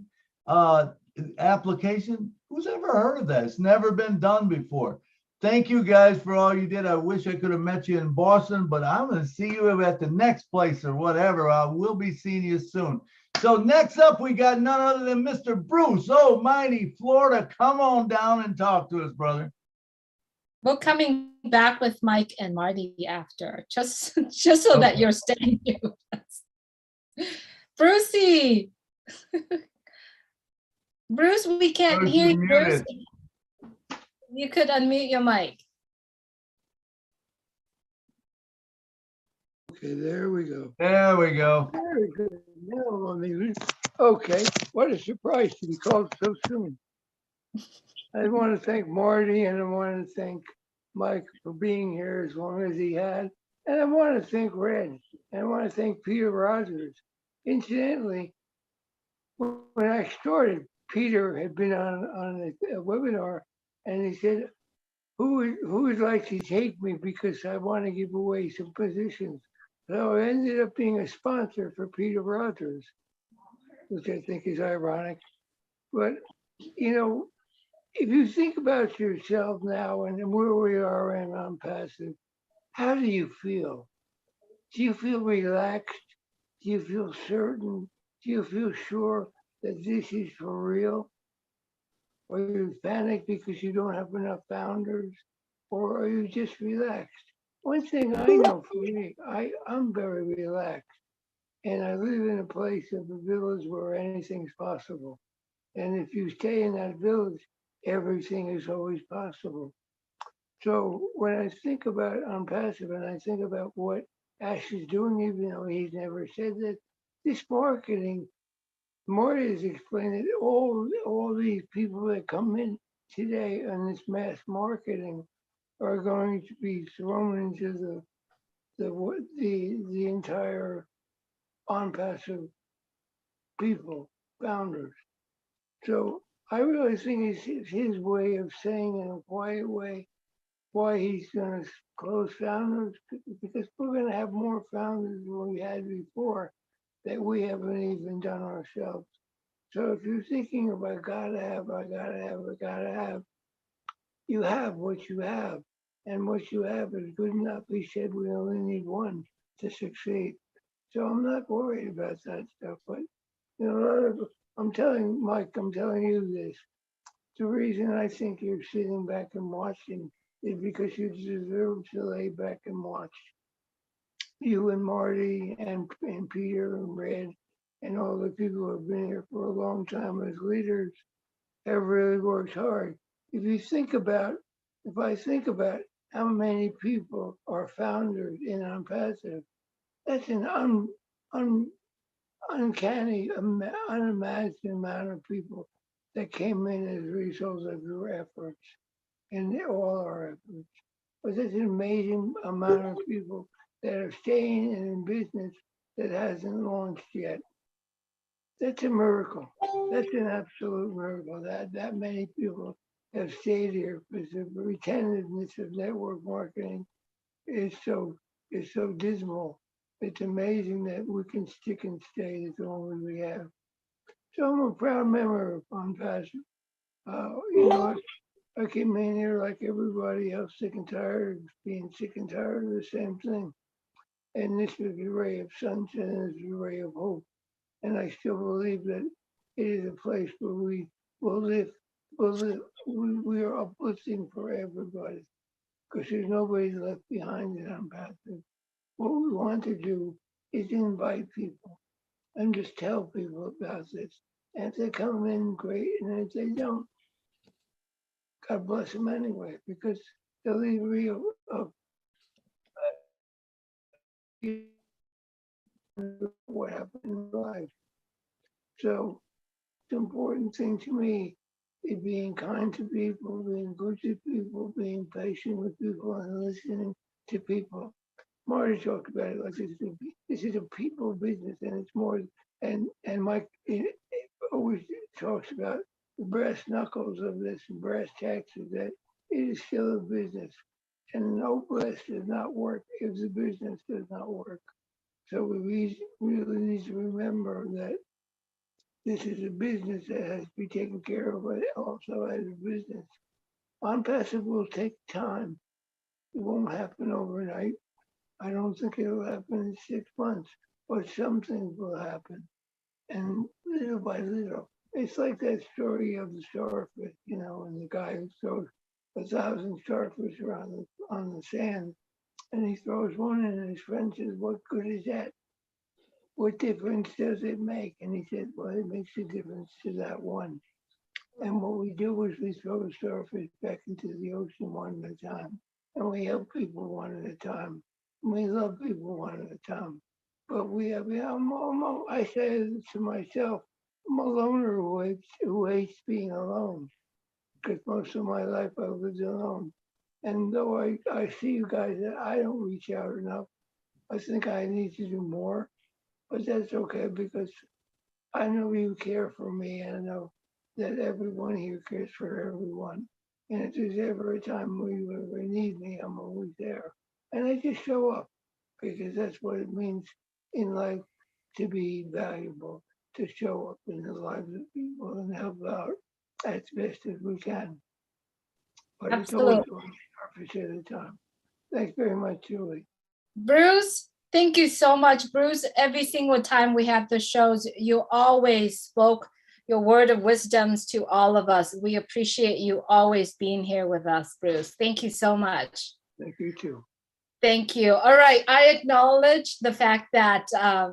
Speaker 2: application. Who's ever heard of that? It's never been done before. Thank you guys for all you did. I wish I could have met you in Boston, but I'm going to see you at the next place or whatever. I will be seeing you soon. So next up, we got none other than Mr. Bruce Almighty Florida. Come on down and talk to us, brother.
Speaker 1: We're coming back with Mike and Marty after, just so that you're staying here with us. Brucey. Bruce, we can't
Speaker 2: Bruce,
Speaker 1: hear
Speaker 2: you're
Speaker 1: you, Bruce.
Speaker 2: muted.
Speaker 1: You could unmute your mic.
Speaker 7: Okay, there we go.
Speaker 2: There we go.
Speaker 7: Very good. Now I'm even. Okay, what a surprise to be called so soon. I want to thank Marty and I want to thank Mike for being here as long as he had. And I want to thank Red and I want to thank Peter Rogers. Incidentally, when I started, Peter had been on a webinar and he said, who would like to take me because I want to give away some positions. So I ended up being a sponsor for Peter Rogers, which I think is ironic. But, you know, if you think about yourself now and where we are and on passive, how do you feel? Do you feel relaxed? Do you feel certain? Do you feel sure that this is for real? Or are you panicked because you don't have enough founders? Or are you just relaxed? One thing I know for me, I'm very relaxed. And I live in a place of a village where anything's possible. And if you stay in that village, everything is always possible. So when I think about on passive and I think about what Ash is doing, even though he's never said that, this marketing, Marty has explained it, all these people that come in today on this mass marketing are going to be thrown into the entire on-passive people, founders. So I really think it's his way of saying in a quiet way why he's going to close founders, because we're going to have more founders than we had before that we haven't even done ourselves. So if you're thinking of I gotta have, you have what you have. And what you have is good enough. He said we only need one to succeed. So I'm not worried about that stuff. But you know, I'm telling Mike, I'm telling you this. The reason I think you're sitting back and watching is because you deserve to lay back and watch. You and Marty and Peter and Red and all the people who have been here for a long time as leaders have really worked hard. If I think about how many people are founders in OnPassive, that's an uncanny, unimagined amount of people that came in as a result of your efforts and all our efforts. But there's an amazing amount of people that are staying in business that hasn't launched yet. that's a miracle. That's an absolute miracle that many people have stayed here, because the retentiveness of network marketing is so dismal. It's amazing that we can stick and stay as long as we have. So I'm a proud member of Unpassive. You know, I came in here like everybody else, sick and tired of being sick and tired of the same thing. And this is a ray of sunshine, this is a ray of hope. And I still believe that it is a place where we will live, we are uplifting for everybody, because there's nobody left behind in Unpassive. What we want to do is invite people and just tell people about this. And if they come in, great. And if they don't, God bless them anyway, because they'll leave real what happened in life. So the important thing to me is being kind to people, being good to people, being patient with people, and listening to people. Marty talked about it like this is a people business, and it's more. And Mike always talks about the brass knuckles of this and brass tacks of that. It is still a business, and no brass does not work if the business does not work. So we really need to remember that this is a business that has to be taken care of, but also as a business. Unpassive will take time. It won't happen overnight. I don't think it'll happen in 6 months, but some things will happen. And little by little, it's like that story of the starfish, you know, and the guy who throws 1,000 starfish around on the sand, and he throws one in, and his friend says, "What good is that? What difference does it make?" And he said, "Well, it makes a difference to that one." And what we do is we throw the starfish back into the ocean one at a time, and we help people one at a time. And we love people one at a time. But I say to myself, I'm a loner who hates being alone, because most of my life I lived alone. And though I see you guys, that I don't reach out enough. I think I need to do more, but that's okay, because I know you care for me, and I know that everyone here cares for everyone. And if there's ever a time where you ever need me, I'm always there. And I just show up, because that's what it means in life, to be valuable, to show up in the lives of people and help out as best as we can. But it's always
Speaker 1: Absolutely.
Speaker 7: one starfish at a time. Thanks very much, Julie.
Speaker 1: Bruce, thank you so much. Bruce, every single time we have the shows, you always spoke your word of wisdoms to all of us. We appreciate you always being here with us, Bruce. Thank you so much.
Speaker 7: Thank you too.
Speaker 1: Thank you. All right. I acknowledge the fact that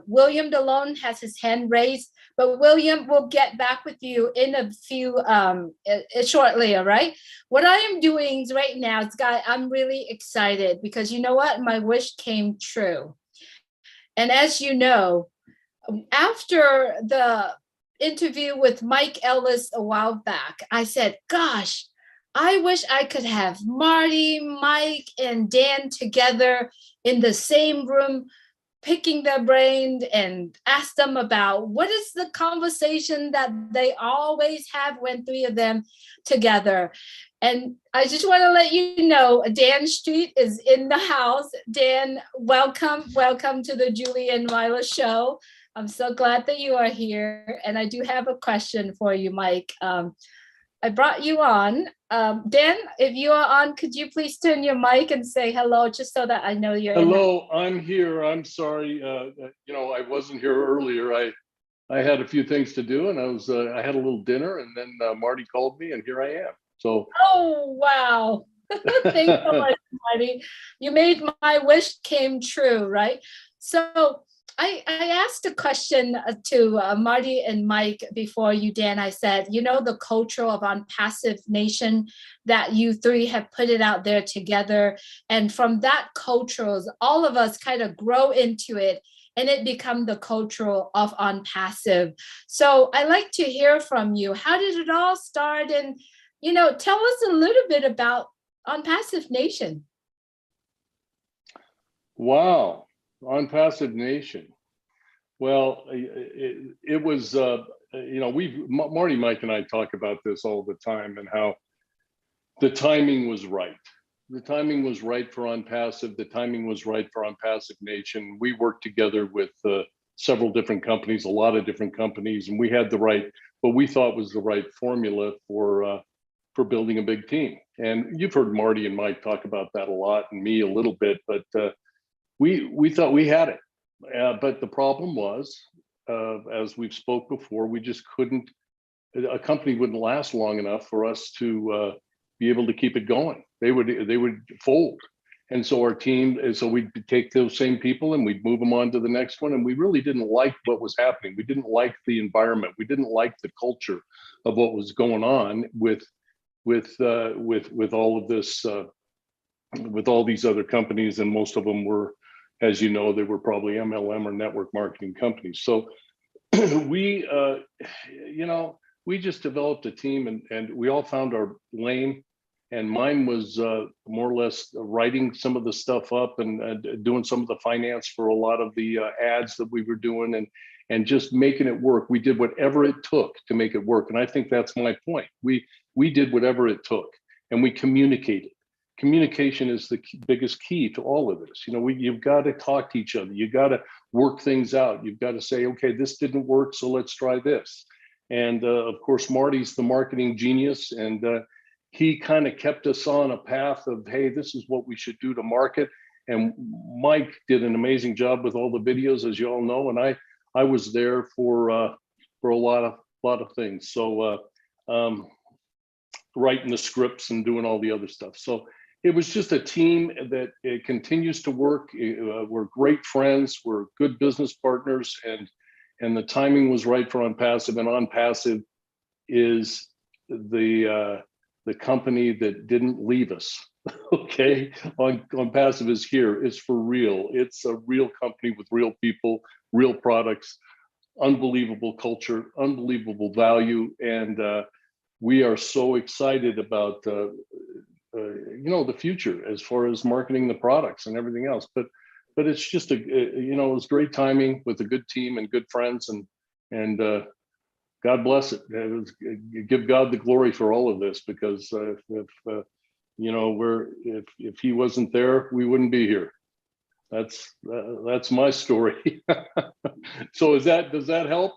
Speaker 1: William DeLone has his hand raised, but William will get back with you in a few shortly. All right. What I am doing right now, Guy, I'm really excited because you know what? My wish came true. And as you know, after the interview with Mike Ellis a while back, I said, gosh, I wish I could have Marty, Mike, and Dan together in the same room, picking their brain and ask them about what is the conversation that they always have when three of them together. And I just want to let you know, Dan Street is in the house. Dan, welcome to the Julie and Milo show. I'm so glad that you are here. And I do have a question for you, Mike. I brought you on. Dan, if you are on, could you please turn your mic and say hello, just so that I know you're
Speaker 8: Hello, I'm here. I'm sorry. I wasn't here earlier. I had a few things to do, and I had a little dinner, and then Marty called me, and here I am. So.
Speaker 1: Oh, wow. Thanks so much, Marty. You made my wish came true, right? So I asked a question to Marty and Mike before you, Dan. I said, you know, the culture of Unpassive Nation, that you three have put it out there together. And from that culture, all of us kind of grow into it, and it become the culture of Unpassive. So I like to hear from you. How did it all start? And, you know, tell us a little bit about Unpassive Nation.
Speaker 8: Wow. Unpassive Nation. Well, it was, Marty, Mike, and I talk about this all the time and how the timing was right. The timing was right for OnPassive. The timing was right for OnPassive Nation. We worked together with several different companies, a lot of different companies, and we had the right, what we thought was the right formula for building a big team. And you've heard Marty and Mike talk about that a lot, and me a little bit, but we thought we had it. But the problem was, as we've spoke before, we just couldn't, a company wouldn't last long enough for us to be able to keep it going. They would fold. And so our team, and so we'd take those same people and we'd move them on to the next one. And we really didn't like what was happening. We didn't like the environment. We didn't like the culture of what was going on with all of this, with all these other companies. And most of them were, as you know, they were probably MLM or network marketing companies. So we just developed a team and we all found our lane. And mine was more or less writing some of the stuff up and doing some of the finance for a lot of the ads that we were doing and just making it work. We did whatever it took to make it work. And I think that's my point. We did whatever it took and we communicated. Communication is the biggest key to all of this. You've got to talk to each other. You got to work things out. You've got to say, okay, this didn't work, so let's try this. And of course, Marty's the marketing genius, and he kind of kept us on a path of, hey, this is what we should do to market. And Mike did an amazing job with all the videos, as you all know. And I was there for a lot of things. So writing the scripts and doing all the other stuff. So it was just a team that it continues to work. We're great friends. We're good business partners, and the timing was right for OnPassive. And OnPassive is the company that didn't leave us. Okay, OnPassive is here. It's for real. It's a real company with real people, real products, unbelievable culture, unbelievable value, and we are so excited about the future as far as marketing the products and everything else. But it's just it was great timing with a good team and good friends, and God bless it. Give God the glory for all of this, because if he wasn't there, we wouldn't be here. That's my story. So does that help?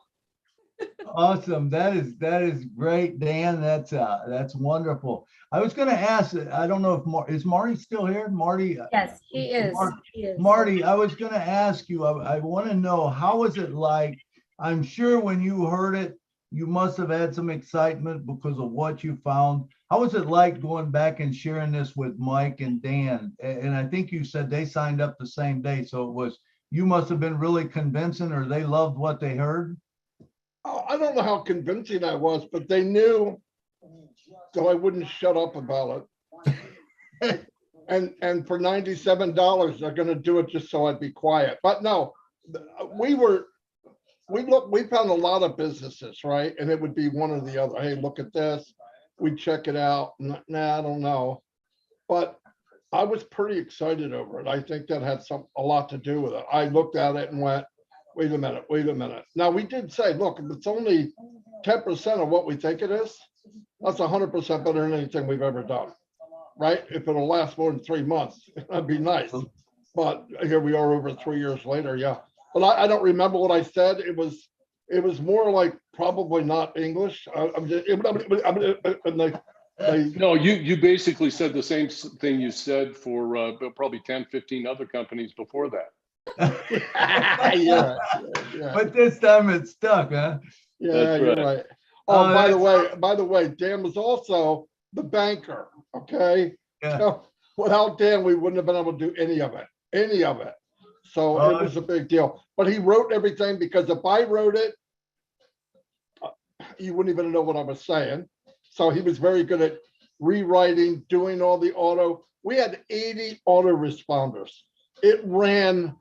Speaker 2: Awesome. That is great, Dan. That's wonderful. I was going to ask, I don't know if is Marty still here? Marty?
Speaker 1: Yes, he is. He is.
Speaker 2: Marty, I was going to ask you, I want to know, how was it like? I'm sure when you heard it, you must have had some excitement because of what you found. How was it like going back and sharing this with Mike and Dan? And I think you said they signed up the same day. So you must have been really convincing, or they loved what they heard?
Speaker 6: I don't know how convincing I was, but they knew, so I wouldn't shut up about it. and for $97, they're going to do it just so I'd be quiet. But no, we found a lot of businesses, right? And it would be one or the other. Hey, look at this. We'd check it out. Nah, I don't know. But I was pretty excited over it. I think that had a lot to do with it. I looked at it and went, wait a minute. Now, we did say, look, if it's only 10% of what we think it is, that's 100% better than anything we've ever done, right? If it'll last more than 3 months, that'd be nice. But here we are over 3 years later, yeah. But I don't remember what I said. It was more like probably not English.
Speaker 8: No, you basically said the same thing you said for probably 10, 15 other companies before that.
Speaker 6: Yeah.
Speaker 2: But this time it stuck, huh?
Speaker 6: Yeah,
Speaker 8: That's
Speaker 6: you're
Speaker 8: right.
Speaker 6: right. Oh, by the way, Dan was also the banker. Okay.
Speaker 2: Yeah.
Speaker 6: So without Dan, we wouldn't have been able to do any of it. So it was a big deal. But he wrote everything, because if I wrote it, you wouldn't even know what I was saying. So he was very good at rewriting, doing all the auto. We had 80 autoresponders. It ran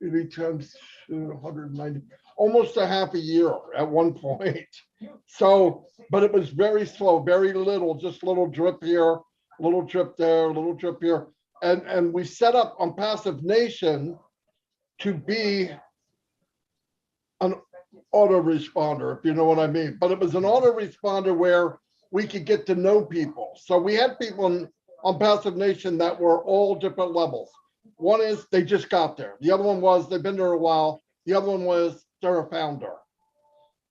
Speaker 6: 80 times 190, almost a half a year at one point. So, but it was very slow, very little, just little drip here, little drip there, little drip here. And we set up OnPassive Nation to be an autoresponder, if you know what I mean. But it was an autoresponder where we could get to know people. So we had people on Passive Nation that were all different levels. One is they just got there. The other one was they've been there a while. The other one was they're a founder.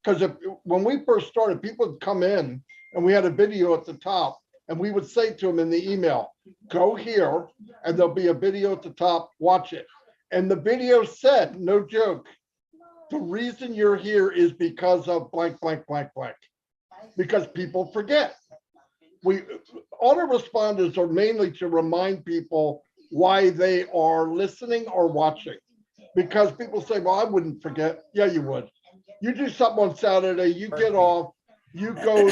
Speaker 6: Because when we first started, people would come in and we had a video at the top, and we would say to them in the email, go here, and there'll be a video at the top, watch it. And the video said, no joke, the reason you're here is because of blank, blank, blank, blank. Because people forget. Autoresponders are mainly to remind people why they are listening or watching. Because people say, well, I wouldn't forget. Yeah, you would. You do something on Saturday, you get off, you go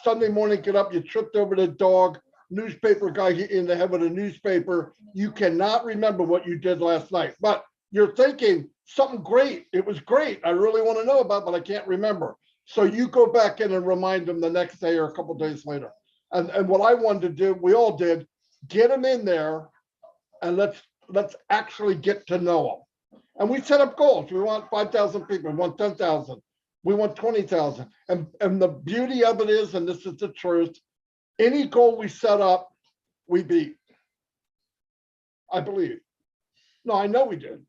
Speaker 6: Sunday morning, get up, you tripped over the dog, newspaper guy hit you in the head with a newspaper. You cannot remember what you did last night, but you're thinking something great. It was great. I really want to know about, but I can't remember. So you go back in and remind them the next day or a couple of days later. And what I wanted to do, we all did, get them in there and let's actually get to know them. And we set up goals. We want 5,000 people. We want 10,000. We want 20,000. And the beauty of it is, and this is the truth, any goal we set up, we beat. I believe. No, I know we did.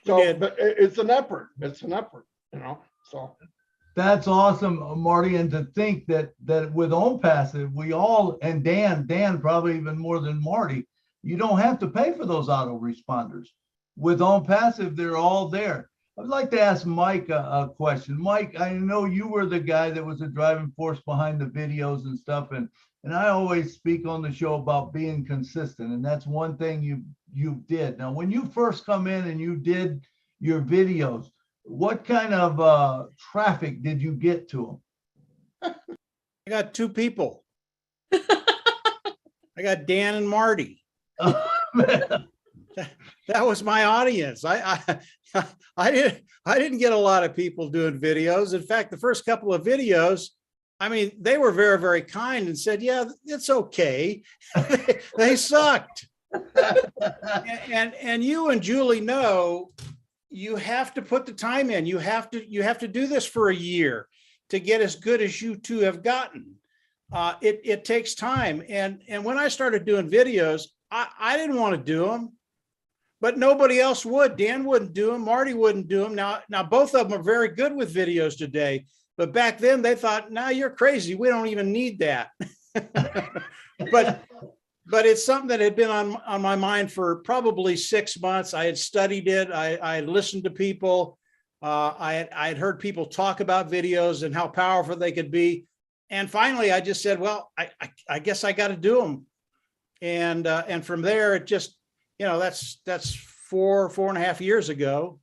Speaker 6: So, but it's an effort. It's an effort, you know. So
Speaker 2: That's awesome, Marty. And to think that with Own Passive, we all, and Dan probably even more than Marty, you don't have to pay for those autoresponders. With Own Passive, they're all there. I'd like to ask Mike a question. Mike, I know you were the guy that was the driving force behind the videos and stuff, and I always speak on the show about being consistent, and that's one thing you did. Now, when you first come in and you did your videos, what kind of traffic did you get to them?
Speaker 5: I got two people. I got Dan and Marty. That was my audience. I didn't get a lot of people doing videos. In fact, the first couple of videos, I mean, they were very, very kind and said, yeah, it's okay. They sucked. And you and Julie know you have to put the time in. You have to do this for a year to get as good as you two have gotten. It takes time. And when I started doing videos, I didn't want to do them, but nobody else would. Dan wouldn't do them. Marty wouldn't do them. Now both of them are very good with videos today, but back then they thought, nah, you're crazy. We don't even need that. But it's something that had been on my mind for probably 6 months. I had studied it. I had listened to people. I had heard people talk about videos and how powerful they could be. And finally, I just said, well, I guess I got to do them. And from there, it just, you know, that's 4.5 years ago.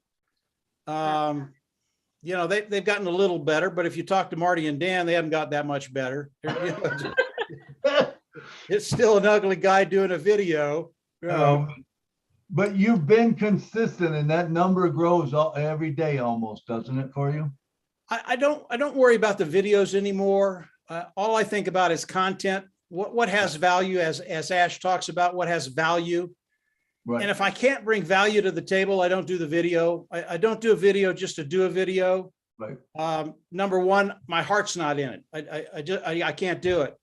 Speaker 5: You know, they've gotten a little better, but if you talk to Marty and Dan, they haven't got that much better. It's still an ugly guy doing a video.
Speaker 2: But you've been consistent, and that number grows every day almost, doesn't it, for you?
Speaker 5: I don't worry about the videos anymore. All I think about is content. What has value, as Ash talks about, what has value. Right. And if I can't bring value to the table, I don't do the video. I don't do a video just to do a video.
Speaker 2: Right.
Speaker 5: Number one, my heart's not in it. I can't do it.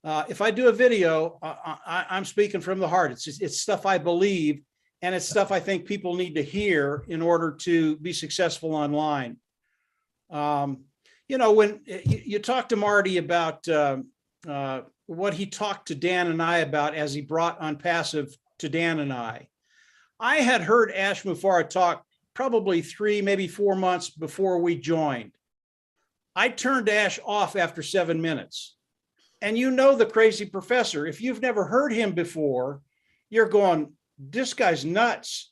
Speaker 5: If I do a video, I'm speaking from the heart. It's stuff I believe, and it's stuff I think people need to hear in order to be successful online. You know, when you talk to Marty about what he talked to Dan and I about as he brought On Passive to Dan and I had heard Ash Mufareh talk probably 3, maybe 4 months before we joined. I turned Ash off after 7 minutes. And you know the crazy professor, if you've never heard him before, you're going, this guy's nuts.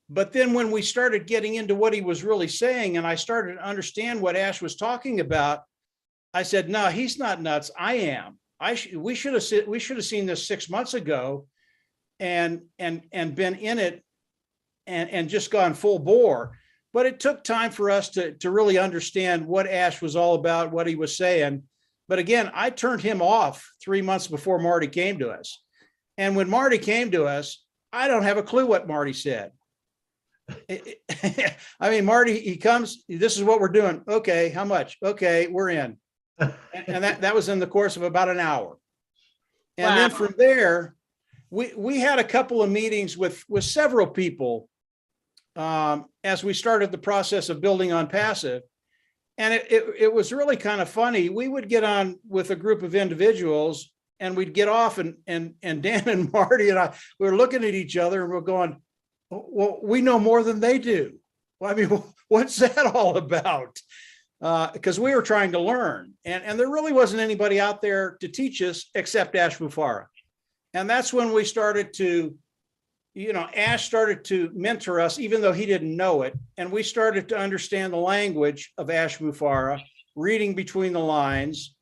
Speaker 5: But then when we started getting into what he was really saying, and I started to understand what Ash was talking about, I said, no, he's not nuts. I am. We should have seen this 6 months ago and been in it and just gone full bore. But it took time for us to really understand what Ash was all about, what he was saying. But again, I turned him off 3 months before Marty came to us. And when Marty came to us, I don't have a clue what Marty said. I mean, Marty, he comes, this is what we're doing. Okay, how much? Okay, we're in. And that was in the course of about an hour. And then from there, we had a couple of meetings with several people as we started the process of building on passive. And it was really kind of funny. We would get on with a group of individuals and we'd get off and Dan and Marty and I, we were looking at each other and we're going, well, we know more than they do. Well, I mean, what's that all about? Because we were trying to learn and there really wasn't anybody out there to teach us except Ash Mufareh. And that's when we started to, Ash started to mentor us, even though he didn't know it. And we started to understand the language of Ash Mufareh, reading between the lines.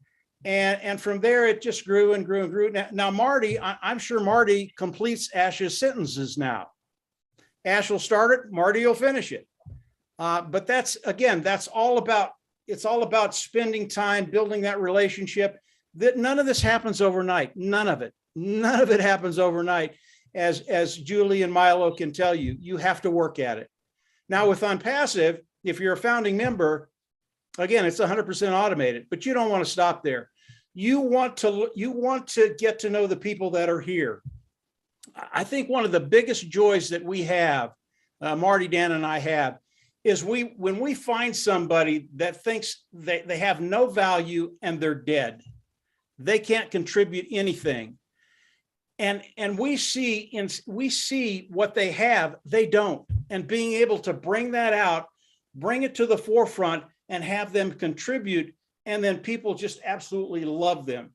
Speaker 5: And from there, it just grew and grew and grew. Now Marty, I'm sure Marty completes Ash's sentences now. Ash will start it, Marty will finish it. But that's all about spending time building that relationship. That none of this happens overnight. None of it happens overnight. As Julie and Milo can tell you, you have to work at it. Now with OnPassive, if you're a founding member, again, it's 100% automated, but you don't want to stop there. You want to get to know the people that are here. I think one of the biggest joys that we have, Marty, Dan, and I have, is when we find somebody that thinks they have no value and they're dead, they can't contribute anything. And we see what they have, they don't. And being able to bring that out, bring it to the forefront and have them contribute, and then people just absolutely love them.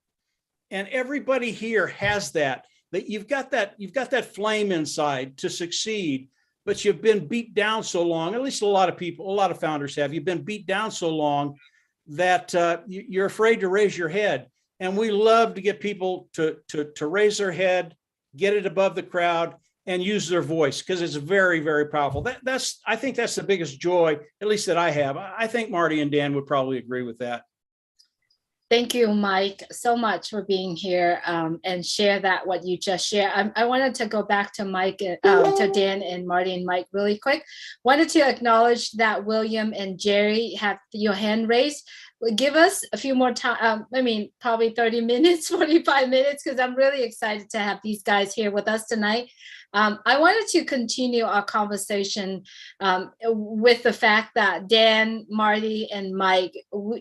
Speaker 5: And everybody here has that you've got that flame inside to succeed, but you've been beat down so long, at least a lot of founders have, you've been beat down so long that you're afraid to raise your head. And we love to get people to raise their head, get it above the crowd, and use their voice because it's very, very powerful. I think that's the biggest joy, at least that I have. I think Marty and Dan would probably agree with that.
Speaker 1: Thank you, Mike, so much for being here and share what you just shared. I wanted to go back to Mike, to Dan and Marty and Mike really quick. Wanted to acknowledge that William and Jerry have your hand raised. Give us a few more time, probably 30 minutes, 45 minutes, because I'm really excited to have these guys here with us tonight. I wanted to continue our conversation with the fact that Dan, Marty, and Mike,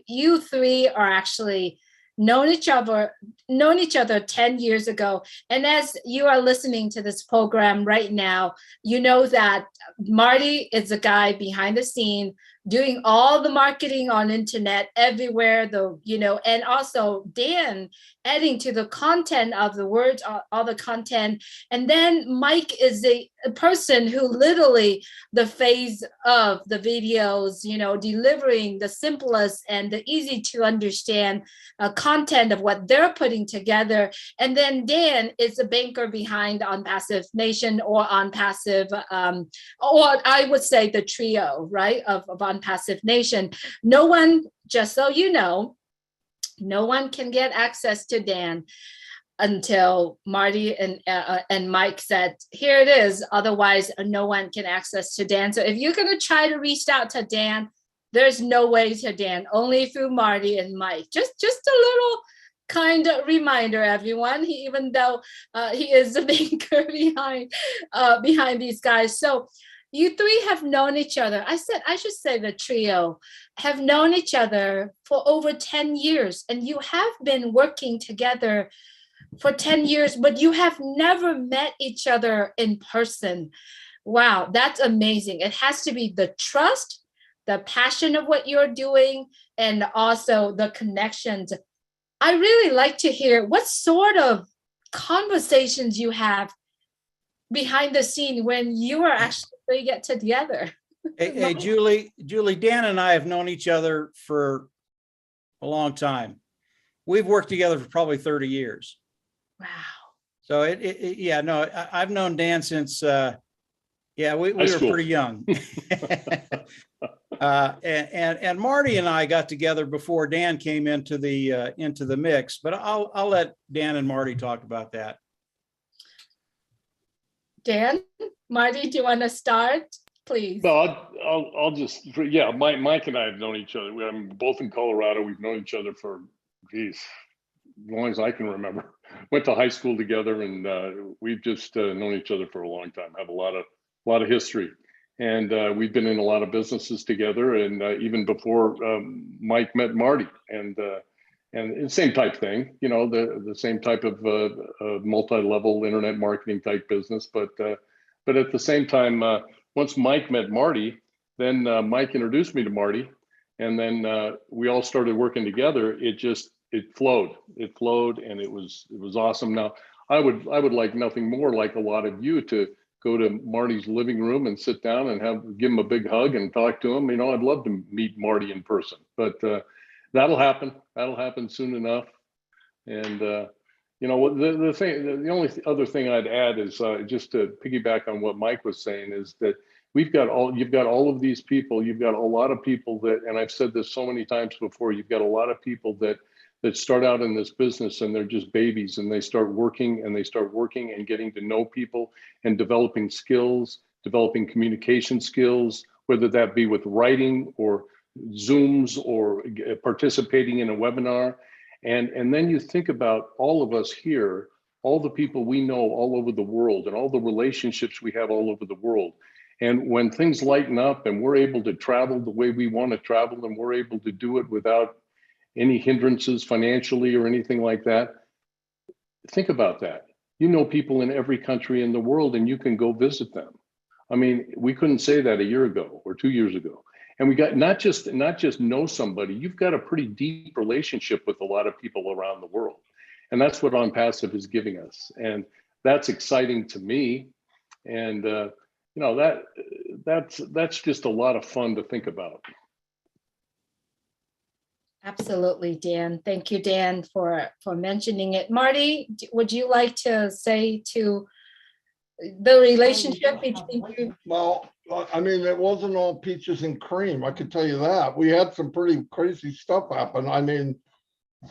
Speaker 1: you three are actually known each other 10 years ago. And as you are listening to this program right now, you know that Marty is the guy behind the scene doing all the marketing on internet everywhere, and also Dan adding to the content of the words, all the content. And then Mike is a person who literally the face of the videos, delivering the simplest and the easy to understand content of what they're putting together. And then Dan is the banker behind OnPassive Nation or OnPassive, or I would say the trio, right, of OnPassive Nation. No one, just so you know, no one can get access to Dan until Marty and Mike said, here it is. Otherwise, no one can access to Dan. So if you're going to try to reach out to Dan, there's no way to Dan, only through Marty and Mike. Just a little kind of reminder, everyone. Even though he is the banker behind these guys. So you three have known each other. I should say the trio have known each other for over 10 years, and you have been working together for 10 years, but you have never met each other in person. Wow, that's amazing. It has to be the trust, the passion of what you're doing, and also the connections. I really like to hear what sort of conversations you have behind the scene when you are actually get together.
Speaker 5: Hey, Julie, Dan and I have known each other for a long time. We've worked together for probably 30 years.
Speaker 1: Wow.
Speaker 5: So I've known Dan since, we were pretty young. And Marty and I got together before Dan came into the mix, but I'll let Dan and Marty talk about that.
Speaker 1: Dan, Marty, do you want to start? please.
Speaker 8: No, I'll just, yeah, Mike and I have known each other. I'm both in Colorado. We've known each other for, geez, as long as I can remember. Went to high school together, and we've just known each other for a long time. Have a lot of history, and we've been in a lot of businesses together. And even before Mike met Marty, and the same type thing, you know, the same type of multi-level internet marketing type business. But at the same time, once Mike met Marty, then Mike introduced me to Marty, and then we all started working together. It flowed, and it was awesome. Now, I would like nothing more, like a lot of you, to go to Marty's living room and sit down and give him a big hug and talk to him. You know, I'd love to meet Marty in person, but that'll happen. That'll happen soon enough. And you know, the only other thing I'd add is just to piggyback on what Mike was saying, is that you've got all of these people. You've got a lot of people that, and I've said this so many times before, you've got a lot of people that start out in this business and they're just babies, and they start working and getting to know people and developing skills, developing communication skills, whether that be with writing or Zooms or participating in a webinar. And then you think about all of us here, all the people we know all over the world, and all the relationships we have all over the world. And when things lighten up and we're able to travel the way we want to travel, and we're able to do it without any hindrances financially or anything like that, think about that. You know people in every country in the world, and you can go visit them. I mean, we couldn't say that a year ago or 2 years ago. And we got not just know somebody, you've got a pretty deep relationship with a lot of people around the world. And that's what On Passive is giving us. And that's exciting to me. And you know, that's just a lot of fun to think about.
Speaker 1: Absolutely, Dan. Thank you, Dan, for mentioning it. Marty, would you like to say to the relationship between you?
Speaker 6: Well, I mean, it wasn't all peaches and cream. I can tell you that. We had some pretty crazy stuff happen. I mean,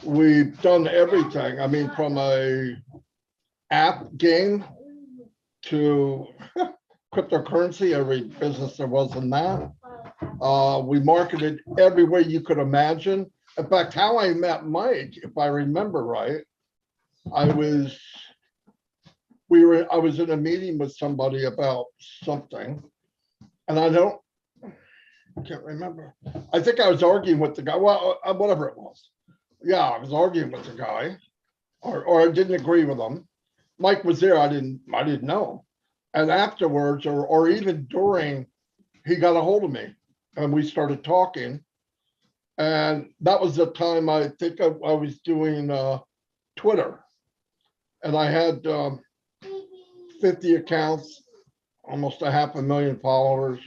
Speaker 6: we've done everything. I mean, from a app game to cryptocurrency, every business there was in that. We marketed every way you could imagine. In fact, how I met Mike, if I remember right, I was in a meeting with somebody about something, and I can't remember. I think I was arguing with the guy. Well, whatever it was. Yeah, I was arguing with the guy, or I didn't agree with him. Mike was there. I didn't know him. And afterwards, or even during, he got a hold of me, and we started talking. And that was the time I think I was doing Twitter, and I had 50 accounts, almost 500,000 followers.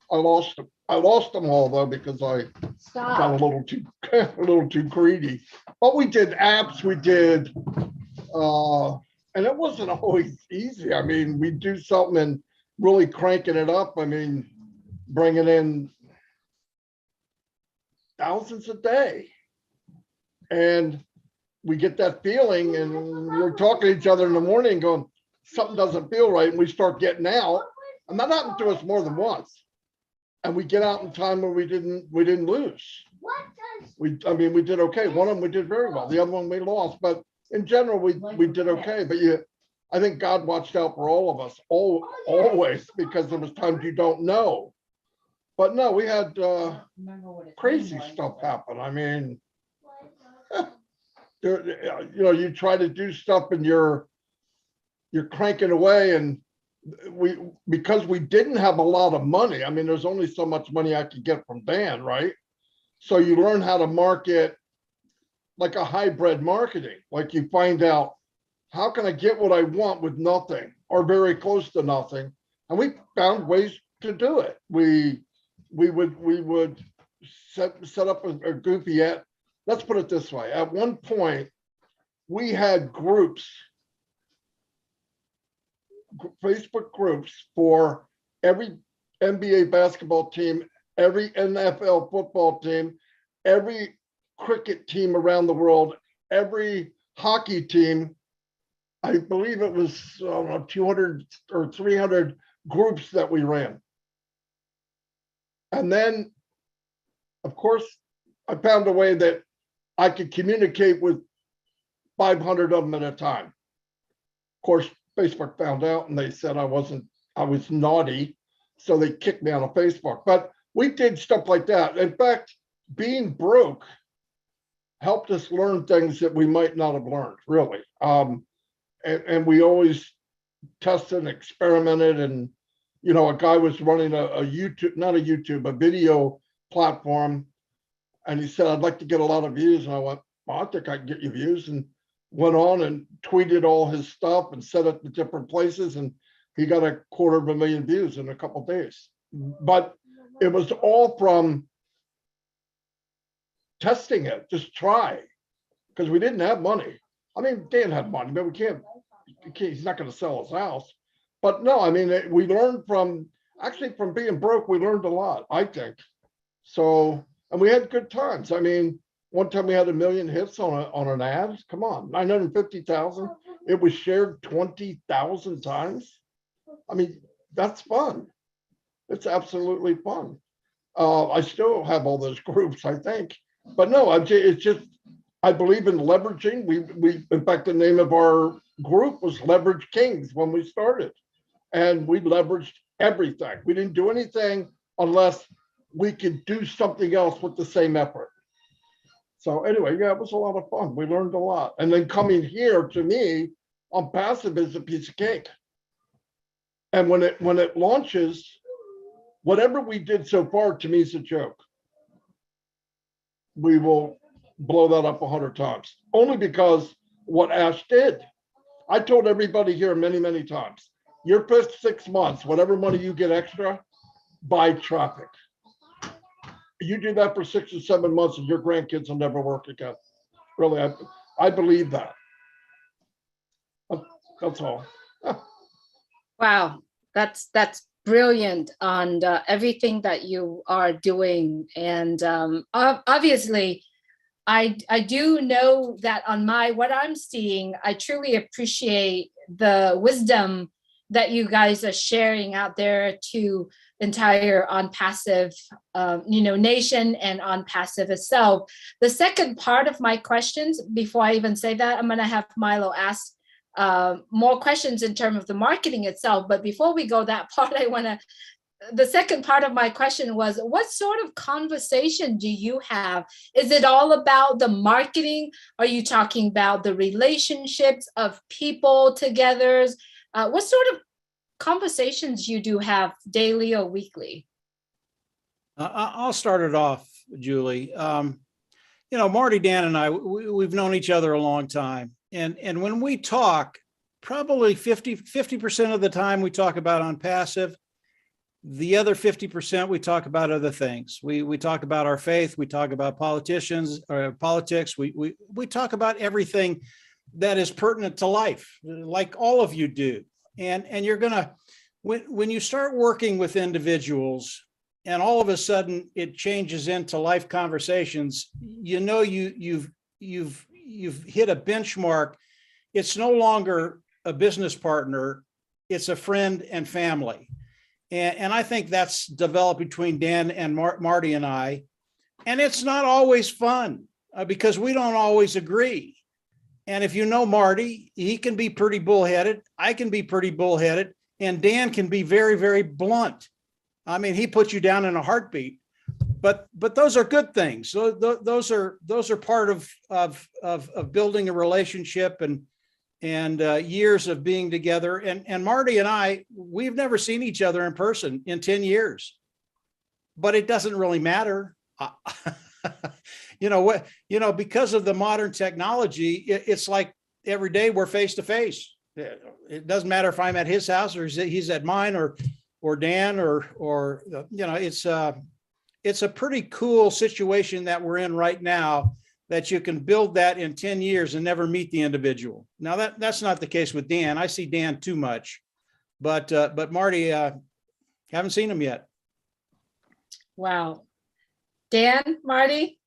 Speaker 6: I lost them all though, because I got a little too greedy. But we did apps, and it wasn't always easy. I mean, we do something and really cranking it up. I mean, bringing in thousands a day, and we get that feeling, and we're talking to each other in the morning going, something doesn't feel right, and we start getting out. And that happened to us more than once. And we get out in time where we didn't lose. We did okay. One of them we did very well. The other one we lost, but in general we did okay. But I think God watched out for all of us, always, because there was times you don't know. But no, we had crazy stuff happen. I mean, you try to do stuff and you're cranking away, and because we didn't have a lot of money. I mean, there's only so much money I could get from Dan, right? So you learn how to market like a hybrid marketing. Like you find out, how can I get what I want with nothing or very close to nothing? And we found ways to do it. We would set up a goofy ad. Let's put it this way. At one point, we had groups, Facebook groups for every NBA basketball team, every NFL football team, every cricket team around the world, every hockey team. I believe it was 200 or 300 groups that we ran. And then, of course, I found a way that I could communicate with 500 of them at a time. Of course, Facebook found out and they said I was naughty. So they kicked me out of Facebook. But we did stuff like that. In fact, being broke helped us learn things that we might not have learned, really. And we always tested and experimented. And, you know, a guy was running a YouTube, not a YouTube, a video platform. And he said, I'd like to get a lot of views. And I went, well, I think I can get you views. And went on and tweeted all his stuff and set it to different places. And he got 250,000 views in a couple of days. But it was all from testing it, just try, because we didn't have money. I mean, Dan had money, but we can't he's not going to sell his house. But no, I mean, we learned from being broke, we learned a lot, I think. So, and we had good times. I mean, one time we had 1 million hits on an ad. Come on, 950,000. It was shared 20,000 times. I mean, that's fun. It's absolutely fun. I still have all those groups, I think. But no, it's just, I believe in leveraging. We in fact, the name of our group was Leverage Kings when we started. And we leveraged everything. We didn't do anything unless we could do something else with the same effort. So anyway, yeah, it was a lot of fun. We learned a lot. And then coming here, to me, on passive is a piece of cake. And when it launches, whatever we did so far, to me, is a joke. We will blow that up 100 times, only because what Ash did. I told everybody here many, many times, your first 6 months, whatever money you get extra, buy traffic. You do that for 6 or 7 months and your grandkids will never work again. Really, I believe that. That's all.
Speaker 1: Wow, that's brilliant on everything that you are doing. And obviously, I do know that on what I'm seeing, I truly appreciate the wisdom that you guys are sharing out there to entire On Passive, nation and On Passive itself. The second part of my questions, before I even say that, I'm going to have Milo ask more questions in terms of the marketing itself. But before we go that part, the second part of my question was, what sort of conversation do you have? Is it all about the marketing? Are you talking about the relationships of people together? What sort of conversations you do have daily or weekly?
Speaker 5: I'll start it off, Julie. Marty, Dan, and I, we've known each other a long time. And when we talk, probably 50% of the time we talk about On Passive. The other 50% we talk about other things. We talk about our faith. We talk about politics. We talk about everything that is pertinent to life, like all of you do. And you're gonna, when you start working with individuals, and all of a sudden it changes into life conversations, you've hit a benchmark. It's no longer a business partner, it's a friend and family. And I think that's developed between Dan and Marty and I. And it's not always fun because we don't always agree. And if you know Marty, he can be pretty bullheaded. I can be pretty bullheaded. And Dan can be very, very blunt. I mean, he puts you down in a heartbeat. But those are good things. So those are part of building a relationship and years of being together. And Marty and I, we've never seen each other in person in 10 years, but it doesn't really matter. Because of the modern technology, it's like every day we're face to face. It doesn't matter if I'm at his house or he's at mine or Dan or it's a pretty cool situation that we're in right now, that you can build that in 10 years and never meet the individual. Now that's not the case with Dan. I see Dan too much, but Marty, haven't seen him yet.
Speaker 1: Wow. Dan, Marty,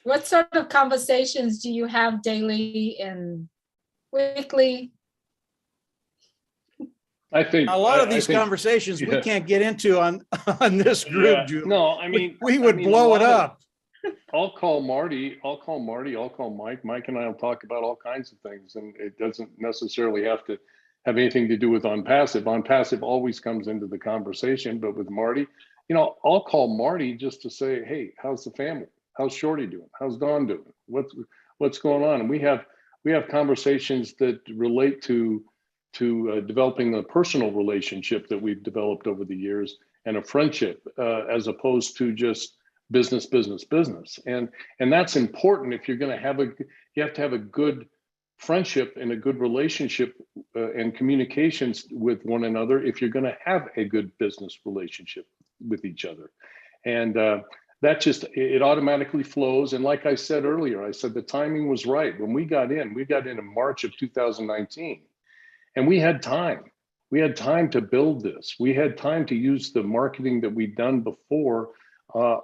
Speaker 1: what sort of conversations do you have daily and weekly?
Speaker 8: I think
Speaker 5: A lot of
Speaker 8: I
Speaker 5: these
Speaker 8: think,
Speaker 5: conversations we
Speaker 8: yeah.
Speaker 5: can't get into on this
Speaker 8: Yeah,
Speaker 5: group, Julie.
Speaker 8: no, I mean,
Speaker 5: We
Speaker 8: I
Speaker 5: would
Speaker 8: mean, a
Speaker 5: blow it
Speaker 8: lot of-
Speaker 5: up.
Speaker 8: I'll call Marty, I'll call Mike. Mike and I will talk about all kinds of things, and it doesn't necessarily have to have anything to do with on passive. On passive always comes into the conversation, but with Marty, I'll call Marty just to say, hey, how's the family? How's Shorty doing? How's Dawn doing? What's going on? And we have conversations that relate to developing a personal relationship that we've developed over the years, and a friendship, as opposed to just business. And that's important. If you're going to have you have to have a good friendship and a good relationship, and communications with one another, if you're going to have a good business relationship with each other. And that just, it automatically flows. And like I said earlier, I said the timing was right. When we got in March of 2019, and we had time. We had time to build this. We had time to use the marketing that we'd done before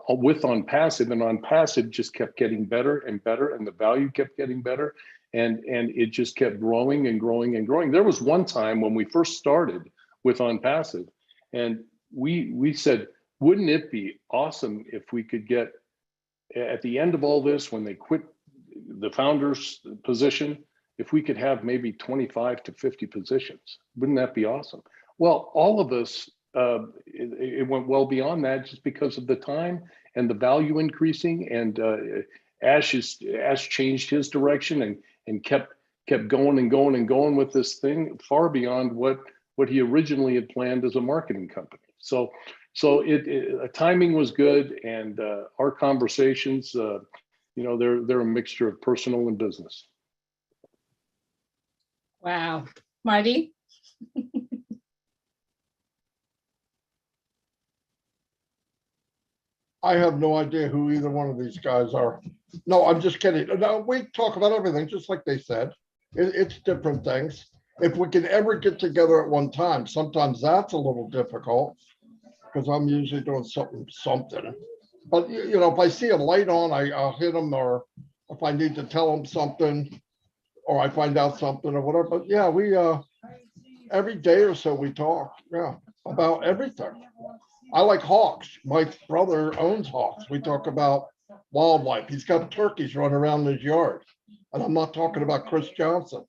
Speaker 8: with On Passive, and On Passive just kept getting better and better, and the value kept getting better, and it just kept growing and growing and growing. There was one time when we first started with On Passive, and we said, wouldn't it be awesome if we could get, at the end of all this, when they quit the founder's position, if we could have maybe 25 to 50 positions? Wouldn't that be awesome? Well, all of us, it went well beyond that, just because of the time and the value increasing. And Ash changed his direction and kept going and going and going with this thing far beyond what he originally had planned as a marketing company. So timing was good, and our conversations, they're a mixture of personal and business.
Speaker 1: Wow. Marty?
Speaker 6: I have no idea who either one of these guys are. No, I'm just kidding. No, we talk about everything, just like they said. It's different things. If we can ever get together at one time, sometimes that's a little difficult, because I'm usually doing something. But if I see a light on, I'll hit them, or if I need to tell them something, or I find out something or whatever. But yeah, we every day or so we talk, about everything. I like hawks. My brother owns hawks. We talk about wildlife. He's got turkeys running around his yard. And I'm not talking about Chris Johnson,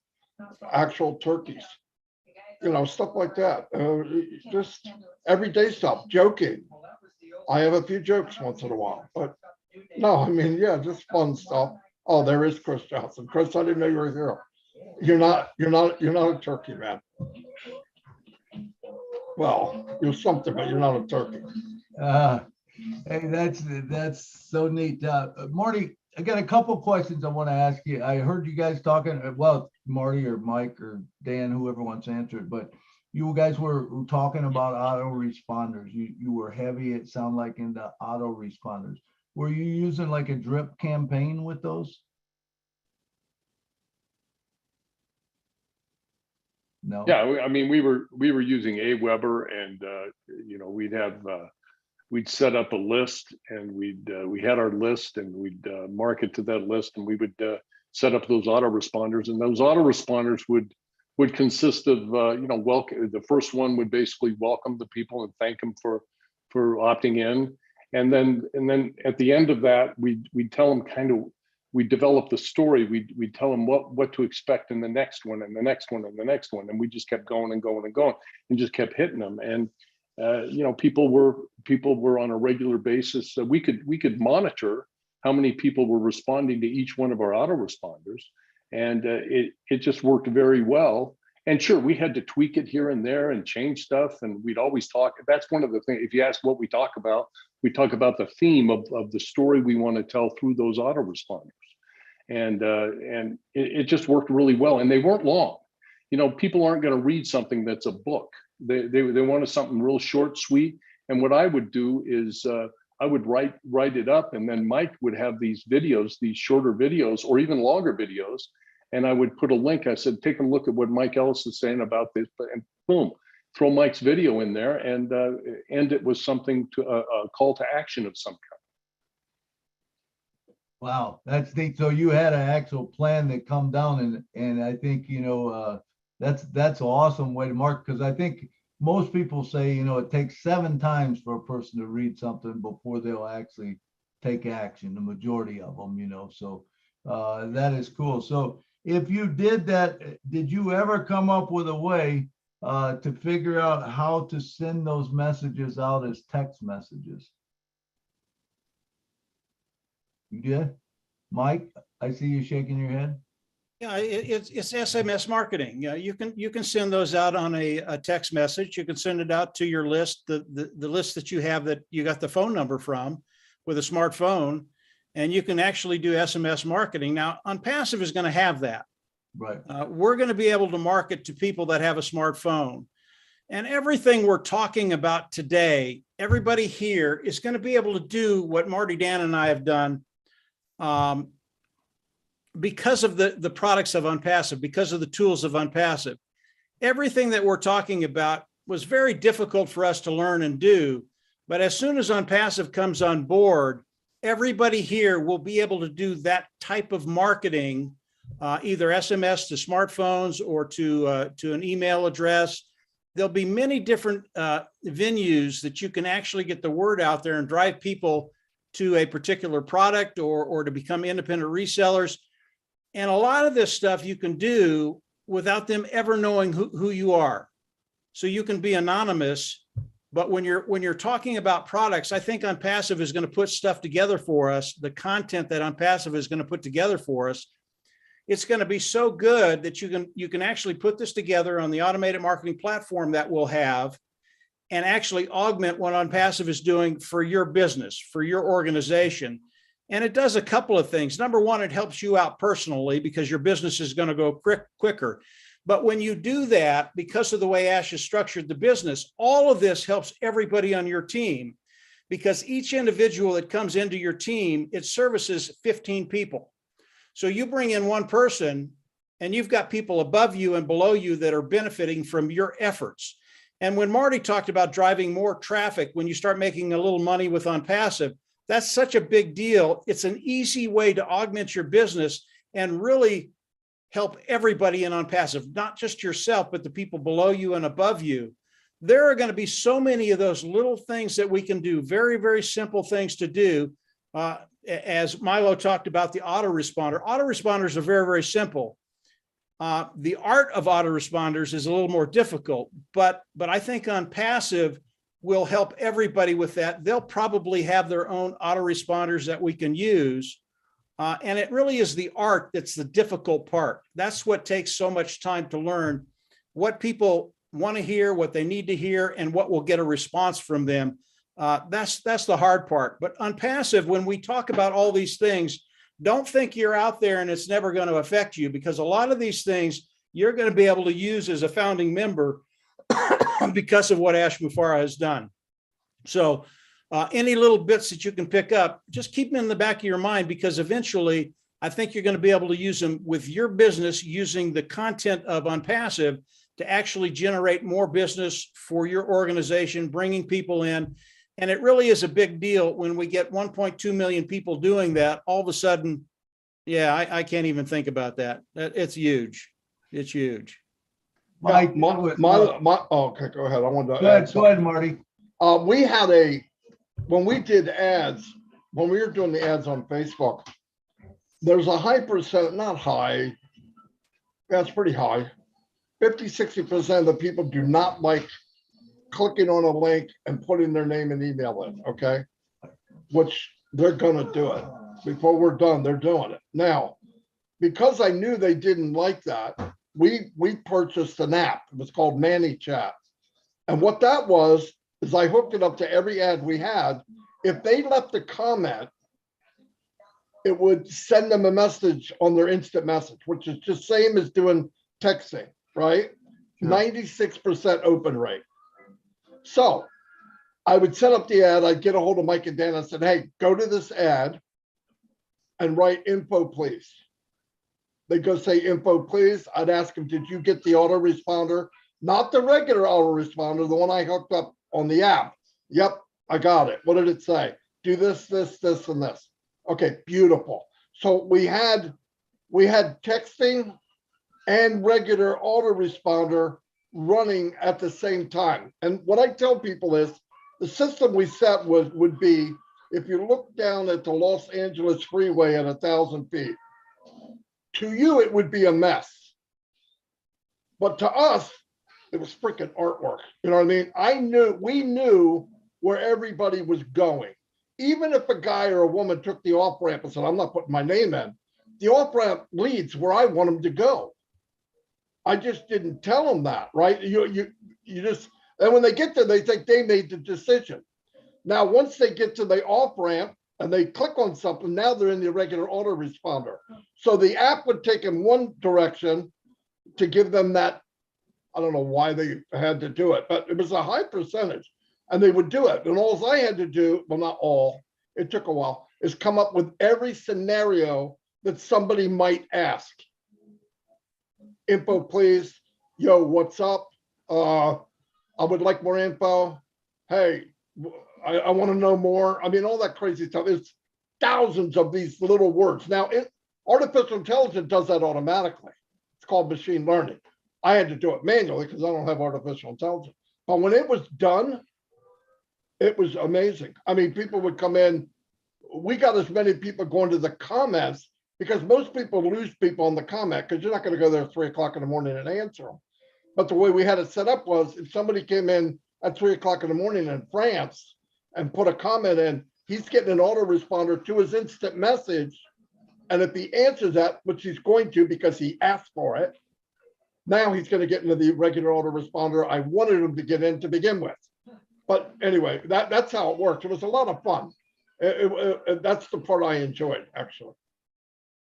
Speaker 6: actual turkeys, stuff like that. Just everyday stuff, joking. I have a few jokes once in a while, but no, I mean, yeah, just fun stuff. Oh, there is Chris Johnson. Chris, I didn't know you were here. You're not a turkey man. Well, you're something, but you're not a turkey.
Speaker 2: Hey, that's so neat. Marty, I got a couple questions I want to ask you. I heard you guys talking, well, Marty or Mike or Dan, whoever wants to answer it, but you guys were talking about autoresponders. You were heavy, it sounded like, into autoresponders. Were you using like a drip campaign with those? No.
Speaker 8: Yeah, I mean, we were using Aweber, and we'd set up a list, and we had our list, and we'd market to that list, and we would set up those autoresponders, and those autoresponders would consist of welcome. The first one would basically welcome the people and thank them for opting in, and then at the end of that, we'd tell them we developed the story. We'd tell them what to expect in the next one, and the next one, and the next one, and we just kept going and going and going, and just kept hitting them. And people were on a regular basis. So we could monitor how many people were responding to each one of our autoresponders, and it just worked very well. And sure, we had to tweak it here and there and change stuff, and we'd always talk. That's one of the things. If you ask what we talk about the theme of the story we want to tell through those autoresponders. And it just worked really well, and they weren't long. People aren't going to read something that's a book. They wanted something real short, sweet. And what I would do is I would write it up, and then Mike would have these videos, these shorter videos, or even longer videos, and I would put a link. I said, take a look at what Mike Ellis is saying about this, and boom, throw Mike's video in there, and end it with something to a call to action of some kind.
Speaker 2: Wow, that's neat. So you had an actual plan that come down, and I think That's an awesome way to market, because I think most people say, you know, it takes 7 times for a person to read something before they'll actually take action, the majority of them, you know, so that is cool. So if you did that, did you ever come up with a way to figure out how to send those messages out as text messages? You did? Mike, I see you shaking your head.
Speaker 5: Yeah, it's SMS marketing. Yeah, you can send those out on a text message. You can send it out to your list, the list that you have that you got the phone number from with a smartphone, and you can actually do SMS marketing. Now, OnPassive is going to have that.
Speaker 2: Right.
Speaker 5: We're going to be able to market to people that have a smartphone. And everything we're talking about today, everybody here is going to be able to do what Marty, Dan, and I have done because of the products of OnPassive, because of the tools of OnPassive. Everything that we're talking about was very difficult for us to learn and do. But as soon as OnPassive comes on board, everybody here will be able to do that type of marketing, either SMS to smartphones or to an email address. There'll be many different venues that you can actually get the word out there and drive people to a particular product or to become independent resellers. And a lot of this stuff you can do without them ever knowing who you are. So you can be anonymous, but when you're talking about products, I think OnPassive is going to put stuff together for us. The content that OnPassive is going to put together for us, it's going to be so good that you can actually put this together on the automated marketing platform that we'll have and actually augment what OnPassive is doing for your business, for your organization. And it does a couple of things. Number one, it helps you out personally because your business is going to go quicker. But when you do that, because of the way Ash has structured the business, all of this helps everybody on your team, because each individual that comes into your team, it services 15 people. So you bring in one person and you've got people above you and below you that are benefiting from your efforts. And when Marty talked about driving more traffic, when you start making a little money with OnPassive, that's such a big deal. It's an easy way to augment your business and really help everybody in OnPassive, not just yourself, but the people below you and above you. There are going to be so many of those little things that we can do, very, very simple things to do. As Milo talked about the autoresponder, autoresponders are very, very simple. The art of autoresponders is a little more difficult, but I think OnPassive will help everybody with that. They'll probably have their own autoresponders that we can use. And it really is the art that's the difficult part. That's what takes so much time to learn, what people want to hear, what they need to hear, and what will get a response from them. That's the hard part. But OnPassive, when we talk about all these things, don't think you're out there and it's never going to affect you, because a lot of these things you're going to be able to use as a founding member because of what Ash Mufareh has done. So any little bits that you can pick up, just keep them in the back of your mind, because eventually I think you're going to be able to use them with your business, using the content of OnPassive to actually generate more business for your organization, bringing people in. And it really is a big deal when we get 1.2 million people doing that. All of a sudden, yeah, I can't even think about that. It's huge. It's huge.
Speaker 2: Mike,
Speaker 6: Okay, go ahead. I wanted to
Speaker 2: go ahead, Marty.
Speaker 6: We had when we did ads, when we were doing the ads on Facebook, there's a high percent, not high, that's pretty high. 50–60% of the people do not like clicking on a link and putting their name and email in, okay? Which they're gonna do it. Before we're done, they're doing it. Now, because I knew they didn't like that, we purchased an app. It was called ManyChat. And what that was is I hooked it up to every ad we had. If they left a comment, it would send them a message on their instant message, which is just same as doing texting, right? Sure. 96% open rate. So I would set up the ad. I'd get a hold of Mike and Dan. I said, hey, go to this ad and write info, please. They go say info, please. I'd ask them, did you get the autoresponder? Not the regular autoresponder, the one I hooked up on the app. Yep, I got it. What did it say? Do this, this, this, and this. Okay, beautiful. So we had texting, and regular autoresponder running at the same time. And what I tell people is the system we set would be, if you look down at the Los Angeles freeway at 1,000 feet, to you, it would be a mess. But to us, it was freaking artwork. You know what I mean? We knew where everybody was going. Even if a guy or a woman took the off ramp and said, I'm not putting my name in, the off ramp leads where I want them to go. I just didn't tell them that, right? You just, and when they get there, they think they made the decision. Now, once they get to the off ramp and they click on something, now they're in the regular autoresponder. So the app would take in one direction to give them that. I don't know why they had to do it, but it was a high percentage and they would do it. And all I had to do, well, not all, it took a while, is come up with every scenario that somebody might ask. Info, please. Yo, what's up? I would like more info. Hey, I want to know more. I mean, all that crazy stuff. It's thousands of these little words. Now, artificial intelligence does that automatically. It's called machine learning. I had to do it manually because I don't have artificial intelligence. But when it was done, it was amazing. I mean, people would come in. We got as many people going to the comments because most people lose people on the comment because you're not going to go there at 3 o'clock in the morning and answer them. But the way we had it set up was if somebody came in at 3 o'clock in the morning in France and put a comment in, he's getting an autoresponder to his instant message. And if he answers that, which he's going to because he asked for it, now he's going to get into the regular autoresponder I wanted him to get in to begin with. But anyway, that's how it worked. It was a lot of fun. That's the part I enjoyed, actually.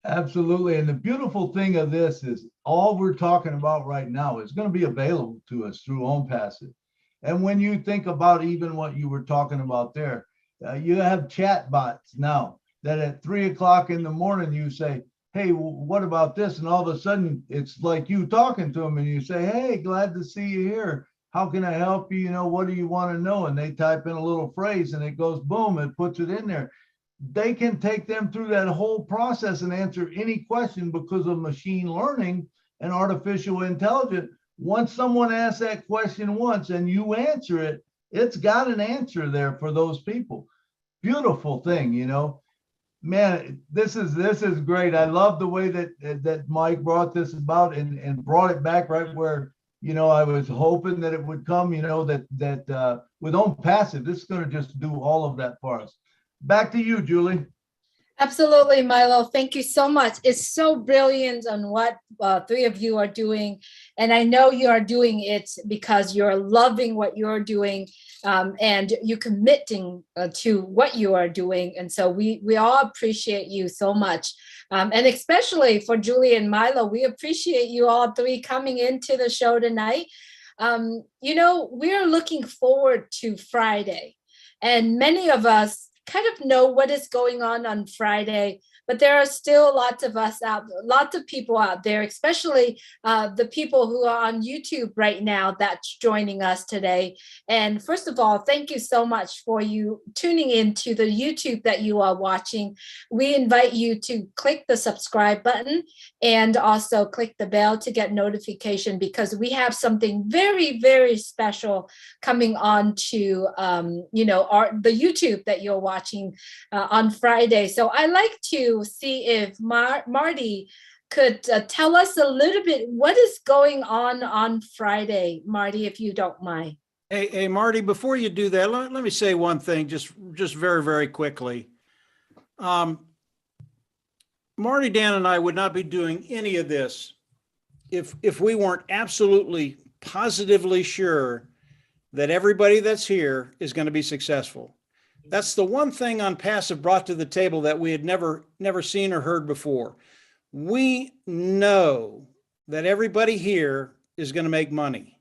Speaker 2: Absolutely. And the beautiful thing of this is all we're talking about right now is going to be available to us through OwnPassive. And when you think about even what you were talking about there, you have chat bots now that at 3 o'clock in the morning, you say, hey, what about this? And all of a sudden it's like you talking to them and you say, hey, glad to see you here. How can I help you? You know, what do you want to know? And they type in a little phrase and it goes, boom, it puts it in there. They can take them through that whole process and answer any question because of machine learning and artificial intelligence. Once someone asks that question once and you answer it, it's got an answer there for those people. Beautiful thing, you know. Man, this is great. I love the way that Mike brought this about and brought it back right where, you know, I was hoping that it would come, you know, that with OwnPassive, this is going to just do all of that for us. Back to you, Julie.
Speaker 1: Absolutely, Milo. Thank you so much. It's so brilliant on what three of you are doing. And I know you are doing it because you're loving what you're doing and you're committing to what you are doing. And so we all appreciate you so much. And especially for Julie and Milo, we appreciate you all three coming into the show tonight. You know, we're looking forward to Friday. And many of us kind of know what is going on Friday, but there are still lots of people out there, especially the people who are on YouTube right now that's joining us today. And first of all, thank you so much for you tuning in to the YouTube that you are watching. We invite you to click the subscribe button and also click the bell to get notification because we have something very, very special coming on to the YouTube that you're watching on Friday. So I like to see if Marty could tell us a little bit what is going on Friday, Marty, if you don't mind.
Speaker 5: Hey, Marty, before you do that, let me say one thing just very, very quickly. Marty, Dan, and I would not be doing any of this if we weren't absolutely, positively sure that everybody that's here is going to be successful. That's the one thing OwnPassive brought to the table that we had never seen or heard before. We know that everybody here is going to make money.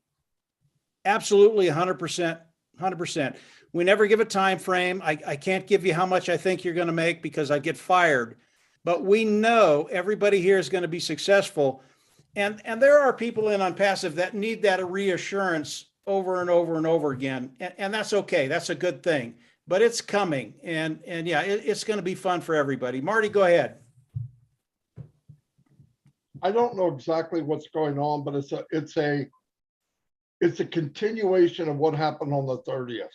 Speaker 5: Absolutely 100%, 100%. We never give a time frame. I can't give you how much I think you're going to make because I'd get fired. But we know everybody here is going to be successful. And there are people in OwnPassive that need that reassurance over and over and over again. And that's okay. That's a good thing. But it's coming, and yeah, it's going to be fun for everybody. Marty, go ahead.
Speaker 6: I don't know exactly what's going on, but it's a continuation of what happened on the 30th.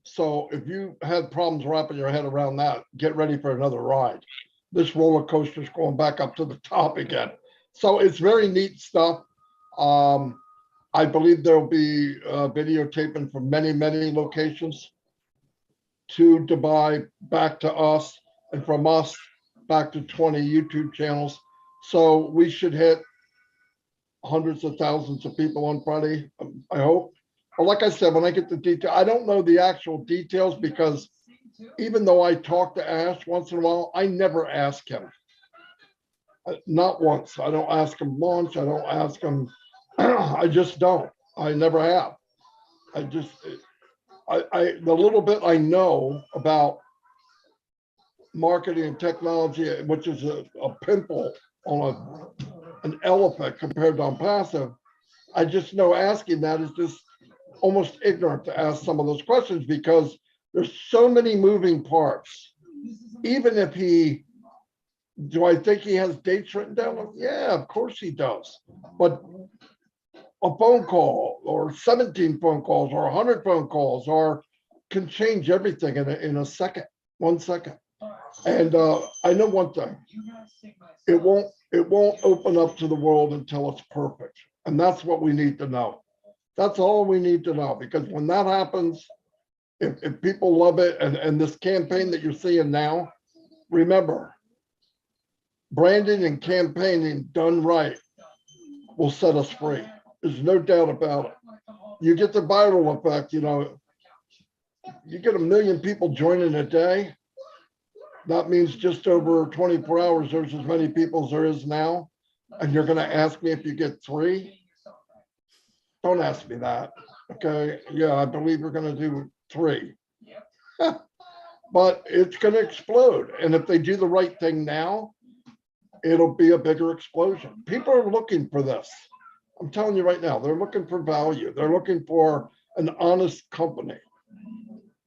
Speaker 6: So if you had problems wrapping your head around that, get ready for another ride. This roller coaster is going back up to the top again. So it's very neat stuff. I believe there'll be videotaping from many, many locations to Dubai, back to us, and from us back to 20 YouTube channels. So we should hit hundreds of thousands of people on Friday, I hope. But like I said, when I get the detail, I don't know the actual details because even though I talk to Ash once in a while, I never ask him. Not once. I don't ask him lunch. I don't ask him. I just don't. I never have. The little bit I know about marketing and technology, which is a pimple on an elephant compared to on passive, I just know asking that is just almost ignorant to ask some of those questions because there's so many moving parts. Even if do I think he has dates written down? Yeah, of course he does. But a phone call or 17 phone calls or 100 phone calls can change everything in a second, 1 second. And I know one thing, it won't open up to the world until it's perfect. And that's what we need to know. That's all we need to know, because when that happens, if people love it, and this campaign that you're seeing now, remember, branding and campaigning done right will set us free. There's no doubt about it. You get the viral effect, you get 1 million people joining a day. That means just over 24 hours, there's as many people as there is now. And you're going to ask me if you get 3? Don't ask me that. Okay. Yeah, I believe you're going to do 3. But it's going to explode. And if they do the right thing now, it'll be a bigger explosion. People are looking for this. I'm telling you right now, they're looking for value. They're looking for an honest company.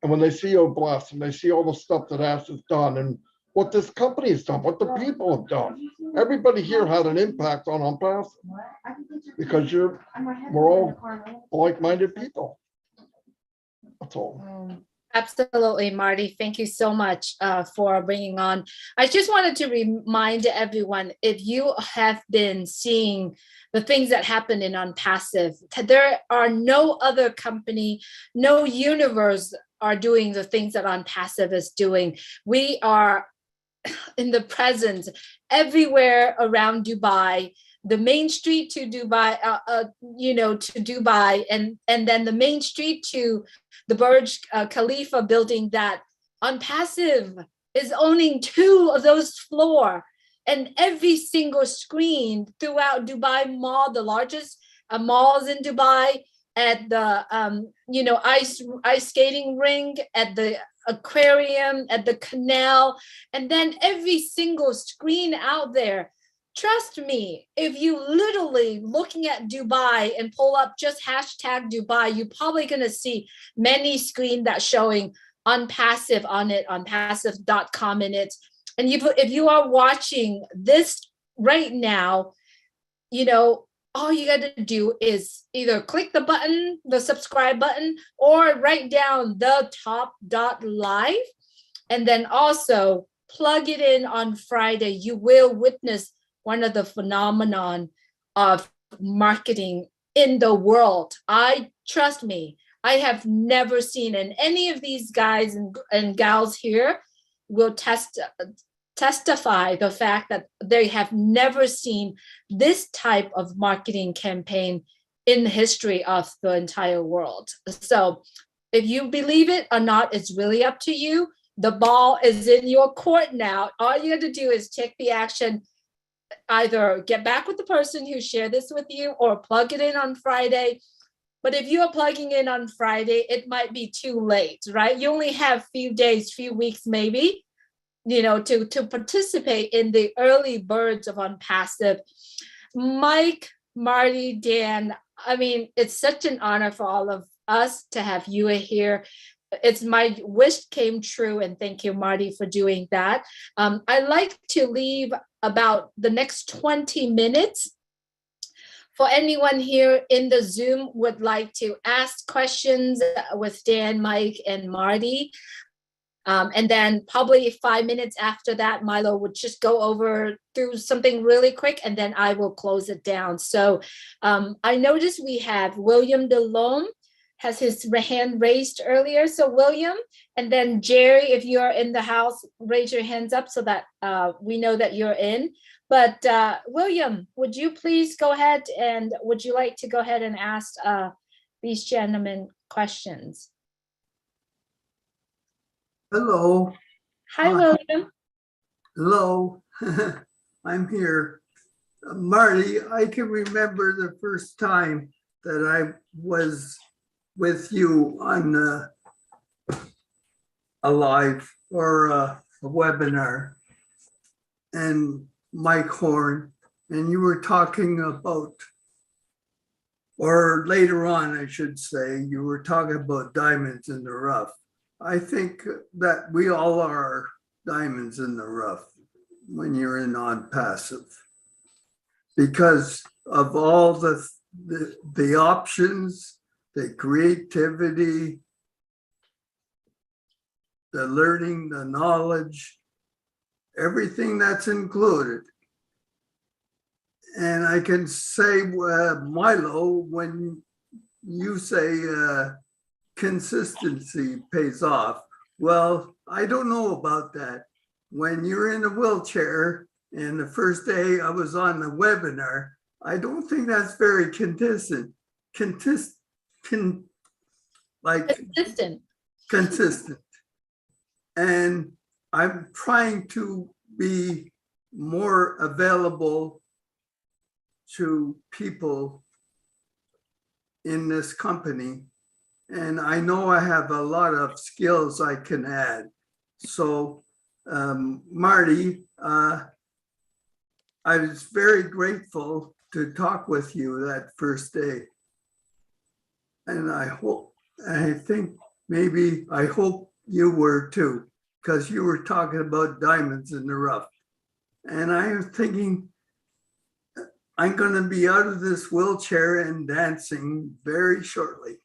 Speaker 6: And when they see Oblast and they see all the stuff that Ash has done and what this company has done, what the people have done, everybody here had an impact on Passive because we're all like-minded people. That's all.
Speaker 1: Absolutely, Marty. Thank you so much for bringing on. I just wanted to remind everyone, if you have been seeing the things that happen in OnPassive, there are no other company, no universe are doing the things that OnPassive is doing. We are in the presence everywhere around Dubai, the main street to Dubai, to Dubai, and then the main street to the Burj Khalifa building that OnPassive is owning 2 of those floors, and every single screen throughout Dubai Mall, the largest malls in Dubai, at the ice skating ring, at the aquarium, at the canal, and then every single screen out there. Trust me, if you literally looking at Dubai and pull up just hashtag Dubai, you're probably going to see many screens that showing OnPassive on it, onpassive.com in it. And if you are watching this right now, all you got to do is either click the button, the subscribe button, or write down the top.live, and then also plug it in on Friday. You will witness one of the phenomenon of marketing in the world. Trust me, I have never seen, and any of these guys and gals here will testify the fact that they have never seen this type of marketing campaign in the history of the entire world. So if you believe it or not, it's really up to you. The ball is in your court now. All you have to do is take the action, either get back with the person who shared this with you or plug it in on Friday. But if you are plugging in on Friday, it might be too late, right? You only have few days, few weeks maybe, to participate in the early birds of OnPassive. Mike, Marty, Dan, it's such an honor for all of us to have you here. it's my wish came true, and thank you, Marty, for doing that. I like to leave about the next 20 minutes for anyone here in the Zoom would like to ask questions with Dan, Mike, and Marty. And then probably 5 minutes after that, Milo would just go over through something really quick, and then I will close it down. So I noticed we have William DeLome has his hand raised earlier. So William, and then Jerry, if you're in the house, raise your hands up so that we know that you're in. But William, would you please go ahead, and would you like to go ahead and ask these gentlemen questions?
Speaker 9: Hello.
Speaker 1: Hi, William.
Speaker 9: Hello. I'm here. Marty, I can remember the first time that I was with you on a live or a webinar, and Mike Horn, and you were talking about, or later on, I should say, you were talking about diamonds in the rough. I think that we all are diamonds in the rough when you're in non-passive, because of all the options, the creativity, the learning, the knowledge, everything that's included. And I can say, Milo, when you say consistency pays off, well, I don't know about that. When you're in a wheelchair, and the first day I was on the webinar, I don't think that's very consistent. And I'm trying to be more available to people in this company. And I know I have a lot of skills I can add. So, Marty, I was very grateful to talk with you that first day. And I hope you were too, because you were talking about diamonds in the rough. And I was thinking, I'm going to be out of this wheelchair and dancing very shortly.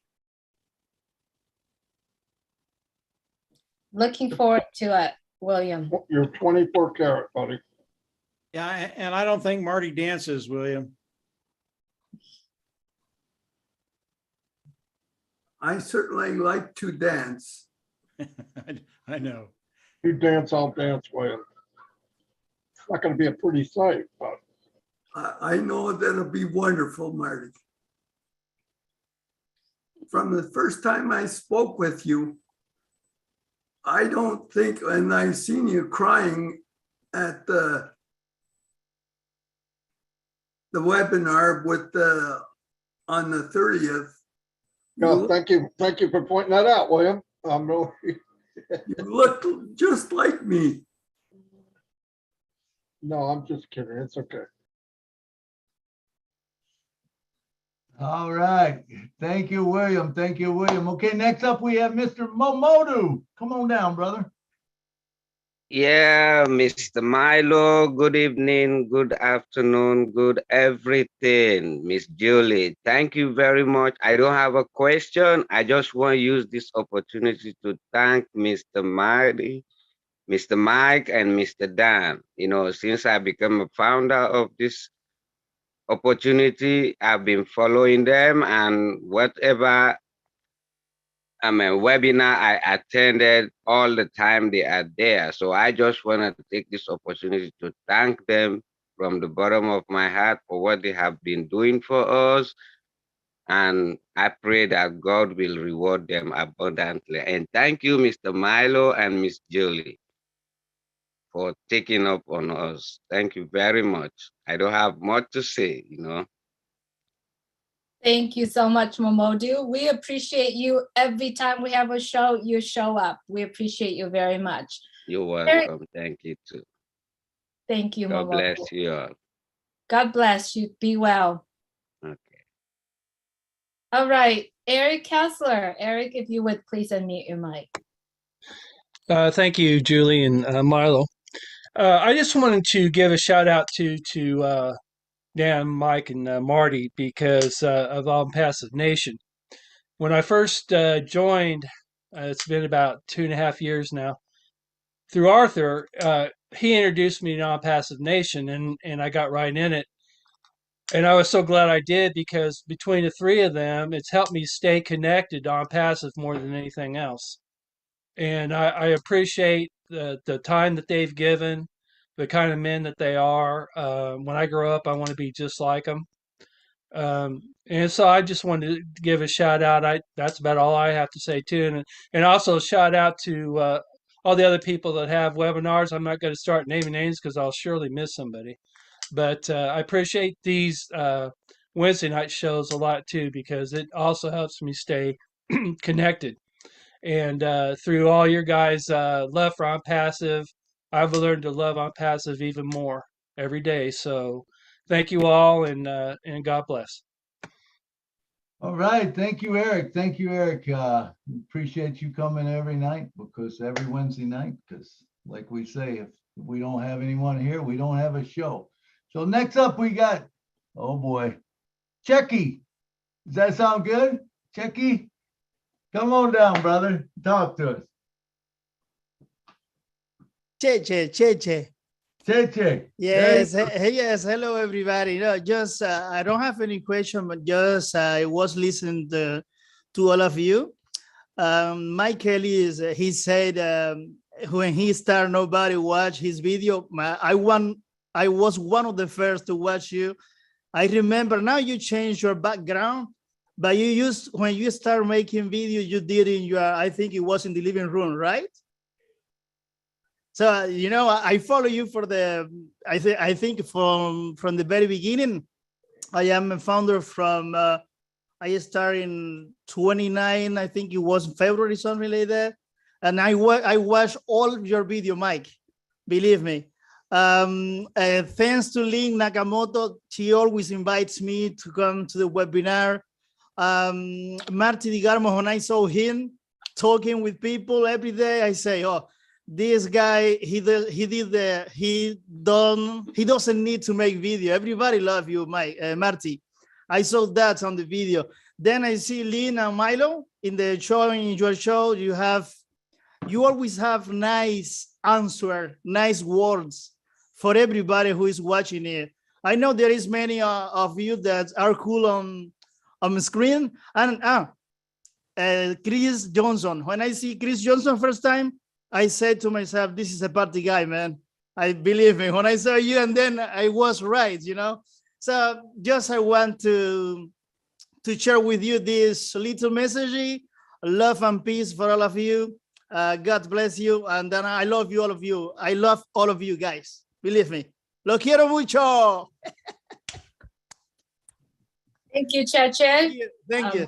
Speaker 1: Looking forward to it, William.
Speaker 6: You're 24 karat, buddy.
Speaker 5: Yeah, and I don't think Marty dances, William.
Speaker 9: I certainly like to dance.
Speaker 5: I know.
Speaker 6: You dance, I'll dance, William. It's not going to be a pretty sight, but
Speaker 9: I know that'll be wonderful, Marty. From the first time I spoke with you, I don't think, and I seen you crying at the webinar with on the 30th.
Speaker 6: no, thank you for pointing that out, William. I'm really
Speaker 9: You look just like me.
Speaker 6: no, I'm just kidding. It's okay.
Speaker 2: All right. Thank you, William. Thank you, William. Okay, next up we have Mr. Momodu. Come on down, brother.
Speaker 10: Yeah, Mr. Milo, good evening, good afternoon, good everything. Miss Julie, thank you very much. I don't have a question. I just want to use this opportunity to thank Mr. Marty, Mr. Mike, and Mr. Dan. You know, since I became a founder of this opportunity, I've been following them, and whatever webinar I attended, all the time they are there. So I just want to take this opportunity to thank them from the bottom of my heart for what they have been doing for us. And I pray that God will reward them abundantly. And thank you, Mr. Milo and Miss Julie, for taking up on us. Thank you very much. I don't have much to say, you know.
Speaker 1: Thank you so much, Momodu. We appreciate you. Every time we have a show, you show up. We appreciate you very much.
Speaker 10: You're welcome. Thank you too.
Speaker 1: Thank you,
Speaker 10: God
Speaker 1: Momodu.
Speaker 10: bless you all.
Speaker 1: God bless you. Be well.
Speaker 10: Okay.
Speaker 1: All right, Eric Kessler. Eric, if you would please unmute your mic.
Speaker 11: Thank you, Julie and Milo. I just wanted to give a shout out to Dan, Mike, and Marty because of All Passive Nation. When I first joined, it's been about 2.5 years now. Through Arthur, he introduced me to All Passive Nation, and I got right in it. And I was so glad I did because between the three of them, it's helped me stay connected on Passive more than anything else. And I appreciate the time that they've given, the kind of men that they are. When I grow up, I want to be just like them. And so I just wanted to give a shout out. That's about all I have to say too. And also shout out to all the other people that have webinars. I'm not going to start naming names because I'll surely miss somebody. But I appreciate these Wednesday night shows a lot too because it also helps me stay connected. And through all your guys' love for On Passive, I've learned to love On Passive even more every day. So thank you all, and God bless.
Speaker 2: All right. Thank you, Eric. Thank you, Eric. Appreciate you coming every night because every Wednesday night, because like we say, if we don't have anyone here, we don't have a show. So next up we got, oh boy, Checky. Does that sound good? Checky? Come on down, brother. Talk to us.
Speaker 12: Cheche.
Speaker 2: Cheche.
Speaker 12: Yes, yes. Hello, everybody. No, just I don't have any question, but just I was listening to all of you. Mike Kelly he said when he started, nobody watched his video. I was one of the first to watch you. I remember now you changed your background. But when you start making videos, you did in your, I think it was in the living room, right? So, I follow you for I think from the very beginning. I am a founder from, I started in 29, I think it was February, something like that. And I watched all of your video, Mike, believe me. Thanks to Lynn Nakamoto, she always invites me to come to the webinar. Marty DiGarmo, when I saw him talking with people every day, I say, oh, this guy, he doesn't need to make video. Everybody love you, Marty. I saw that on the video. Then I see Lynn and Milo in your show. You always have nice answer, nice words for everybody who is watching it. I know there is many of you that are cool on the screen. And Chris Johnson. When I see Chris Johnson first time, I said to myself, this is a party guy, man. I believe me. When I saw you, and then I was right, So just I want to share with you this little message, love and peace for all of you. God bless you. And then I love you, all of you. I love all of you guys. Believe me. Lo quiero mucho.
Speaker 1: Thank you, Cheche.
Speaker 12: Thank you.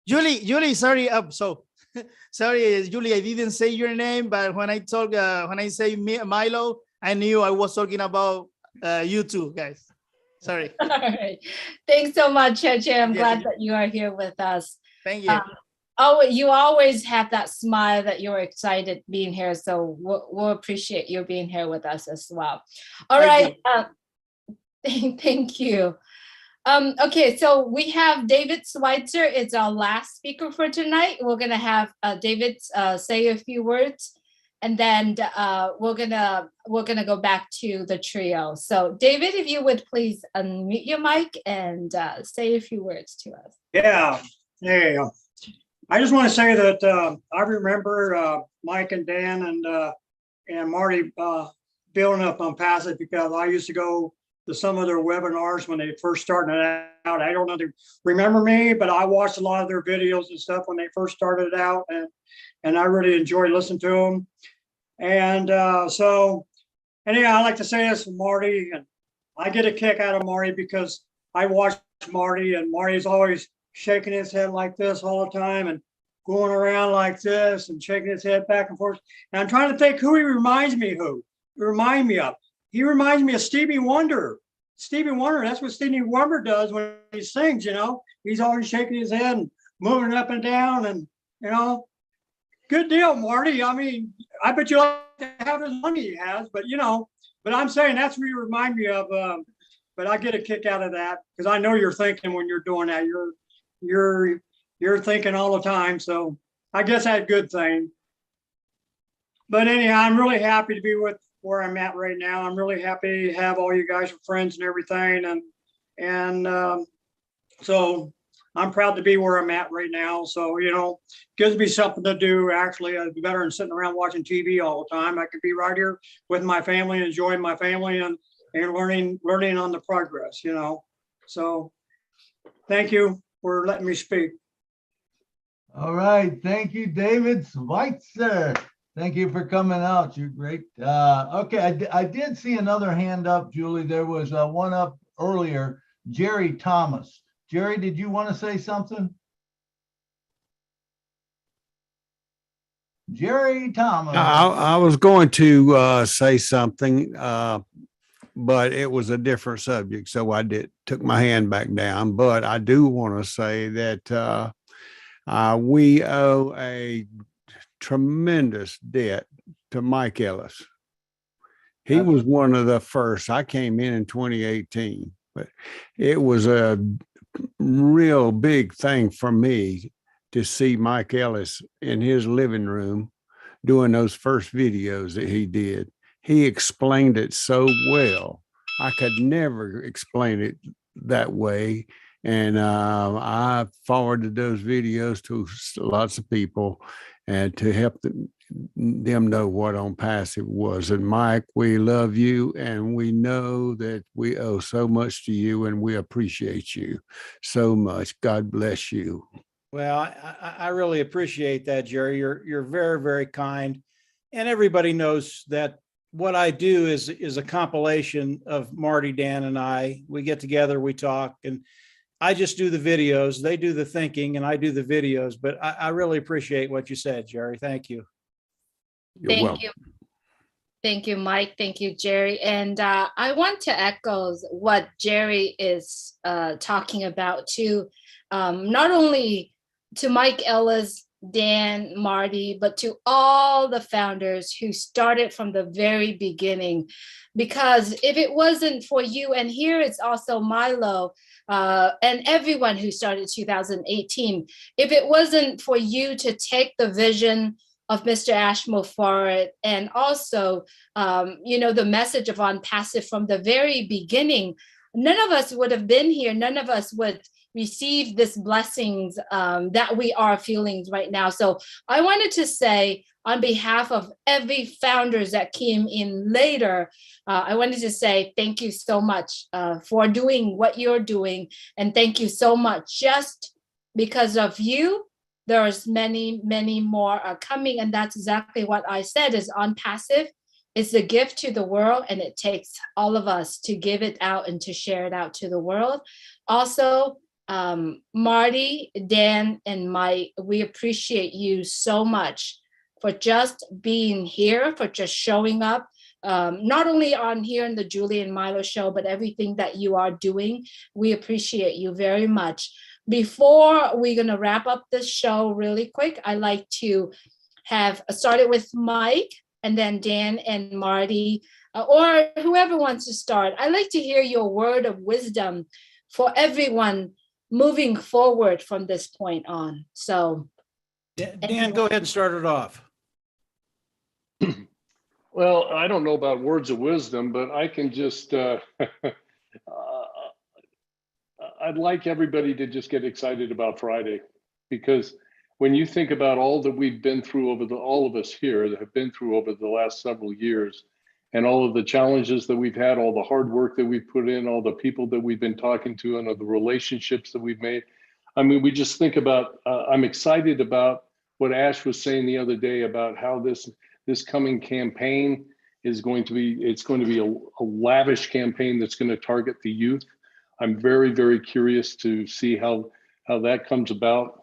Speaker 12: Julie, sorry. Sorry, Julie, I didn't say your name, but when I say Milo, I knew I was talking about you two guys. Sorry.
Speaker 1: All right. Thanks so much, Cheche. I'm glad that you are here with us.
Speaker 12: Thank you.
Speaker 1: You always have that smile that you're excited being here. So we'll appreciate you being here with us as well. All right. Thank you. Okay, so we have David Schweitzer. It's our last speaker for tonight. We're gonna have David say a few words, and then we're gonna go back to the trio. So David, if you would please unmute your mic and say a few words to us.
Speaker 13: Yeah, there you go. I just want to say that I remember Mike and Dan and Marty building up on Passive because I used to go to some of their webinars when they first started out. I don't know if they remember me, but I watched a lot of their videos and stuff when they first started out, and I really enjoyed listening to them. And so anyhow, I like to say this to Marty, and I get a kick out of Marty because I watch Marty, and Marty's always shaking his head like this all the time and going around like this and shaking his head back and forth. And I'm trying to think who he reminds me of. He reminds me of Stevie Wonder. Stevie Wonder, that's what Stevie Wonder does when he sings, he's always shaking his head and moving up and down and, good deal, Marty. I mean, I bet you like to have his money he has, but but I'm saying that's what you remind me of. But I get a kick out of that because I know you're thinking when you're doing that. You're thinking all the time. So I guess that's a good thing. But anyhow, I'm really happy to be with where I'm at right now. I'm really happy to have all you guys for friends and everything. And so I'm proud to be where I'm at right now. So, gives me something to do. Actually, I'd be better than sitting around watching TV all the time. I could be right here with my family, enjoying my family and learning on the progress, So thank you for letting me speak.
Speaker 2: All right. Thank you, David Schweitzer. Thank you for coming out. You're great. Okay. I did see another hand up, Julie. There was one up earlier, Jerry Thomas. Jerry, did you want to say something? Jerry Thomas.
Speaker 14: I was going to say something, but it was a different subject, so I took my hand back down. But I do want to say that we owe a tremendous debt to Mike Ellis. He was one of the first. I came in 2018, but it was a real big thing for me to see Mike Ellis in his living room doing those first videos that he did. He explained it so well. I could never explain it that way. And I forwarded those videos to lots of people and to help them know what On Passive was. And Mike, we love you, and we know that we owe so much to you, and we appreciate you so much. God bless you.
Speaker 5: Well, I really appreciate that, Jerry. You're very, very kind. And everybody knows that what I do is a compilation of Marty, Dan, and I. We get together, we talk, and I just do the videos. They do the thinking, and I do the videos. But I really appreciate what you said, Jerry. Thank you.
Speaker 1: Thank you. Thank you, Mike. Thank you, Jerry. And I want to echo what Jerry is talking about too. Not only to Mike Ellis, Dan, Marty, but to all the founders who started from the very beginning. Because if it wasn't for you, and here it's also Milo and everyone who started 2018, if it wasn't for you to take the vision of Mr. Ashmore forward, and also, the message of On Passive from the very beginning, none of us would have been here. None of us would receive this blessings that we are feeling right now. So I wanted to say, on behalf of every founders that came in later, I wanted to say thank you so much for doing what you're doing. And thank you so much. Just because of you, there's many, many more are coming. And that's exactly what I said is On Passive. It's a gift to the world, and it takes all of us to give it out and to share it out to the world. Also, Marty, Dan, and Mike, we appreciate you so much for just being here, for just showing up, not only on here in the Julie and Milo show, but everything that you are doing. We appreciate you very much. Before we're going to wrap up this show really quick, I like to have started with Mike and then Dan and Marty, or whoever wants to start. I'd like to hear your word of wisdom for everyone moving forward from this point on. So
Speaker 5: Dan, go ahead and start it off.
Speaker 8: Well, I don't know about words of wisdom, but I can just, I'd like everybody to just get excited about Friday, because when you think about all that we've been through all of us here that have been through over the last several years, and all of the challenges that we've had, all the hard work that we've put in, all the people that we've been talking to, and all the relationships that we've made. I mean, we just think about, I'm excited about what Ash was saying the other day about how this coming campaign is going to be, it's going to be a lavish campaign that's going to target the youth. I'm very, very curious to see how that comes about,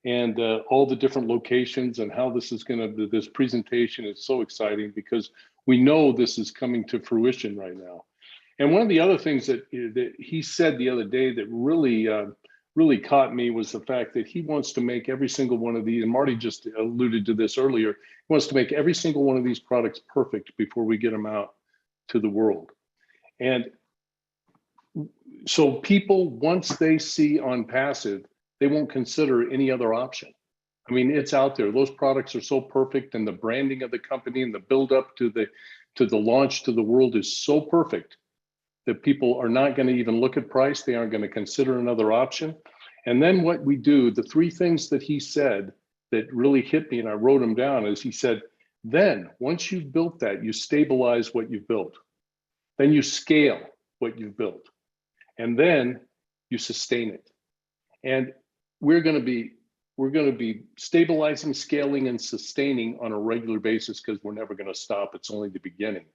Speaker 8: and all the different locations and how this is going to, this presentation is so exciting because we know this is coming to fruition right now. And one of the other things that he said the other day that really caught me was the fact that he wants to make every single one of these, and Marty just alluded to this earlier, he wants to make every single one of these products perfect before we get them out to the world. And so people, once they see On Passive, they won't consider any other option. I mean, it's out there. Those products are so perfect, and the branding of the company and the build up to the launch to the world is so perfect that people are not going to even look at price. They aren't going to consider another option. And then what we do, the three things that he said that really hit me, and I wrote them down, is he said, then once you've built that, you stabilize what you've built. Then you scale what you've built. And then you sustain it. And we're going to be stabilizing, scaling, and sustaining on a regular basis, because we're never going to stop. It's only the beginning.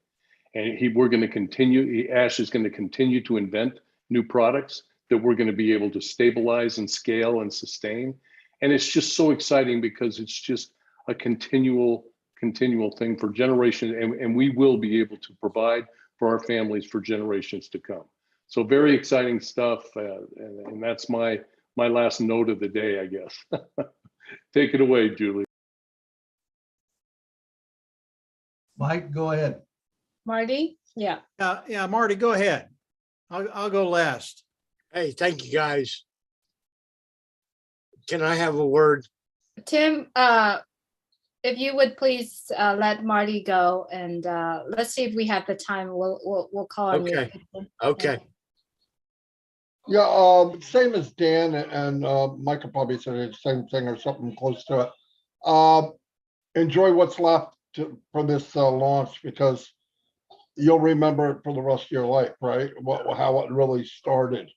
Speaker 8: And we're going to continue, Ash is going to continue to invent new products that we're going to be able to stabilize and scale and sustain. And it's just so exciting because it's just a continual thing for generations. And we will be able to provide for our families for generations to come. So very exciting stuff. And that's my last note of the day, I guess. Take it away, Julie.
Speaker 2: Mike, go ahead.
Speaker 1: Marty? Yeah.
Speaker 5: Yeah, Marty, go ahead. I'll go last.
Speaker 15: Hey, thank you guys. Can I have a word?
Speaker 1: Tim, if you would please let Marty go, and let's see if we have the time. We'll call on you.
Speaker 15: Okay.
Speaker 6: Yeah, same as Dan and Mike could probably say the same thing or something close to it. Enjoy what's left for this launch, because you'll remember it for the rest of your life, right? How it really started.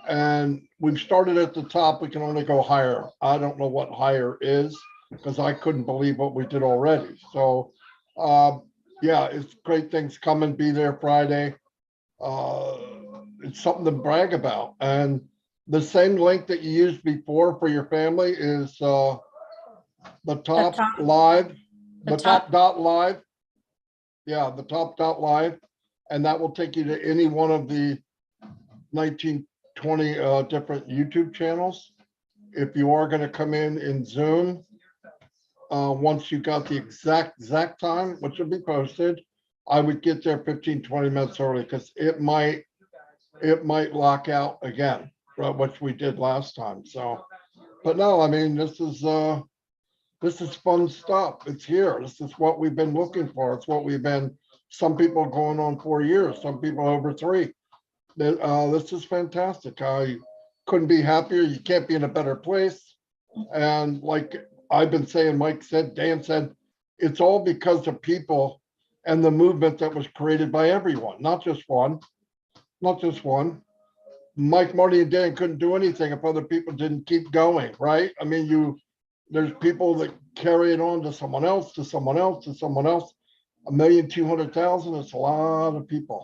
Speaker 6: And we've started at the top. We can only go higher. I don't know what higher is, because I couldn't believe what we did already. So yeah, it's great things coming. Be there Friday. It's something to brag about. And the same link that you used before for your family is the top live, the top dot live. Yeah, the top dot live. And that will take you to any one of the 19, 20 different YouTube channels. If you are going to come in Zoom, once you got the exact time, which will be posted, I would get there 15, 20 minutes early, because it might lock out again, right, which we did last time. So, but no, I mean, this is fun stuff. It's here. This is what we've been looking for. It's what we've been, some people going on 4 years, some people over 3. This is fantastic. I couldn't be happier. You can't be in a better place. And like I've been saying, Mike said, Dan said, it's all because of people and the movement that was created by everyone, not just one. Mike, Marty, and Dan couldn't do anything if other people didn't keep going, right? I mean, there's people that carry it on to someone else, to someone else, to someone else. 1,200,000, it's a lot of people.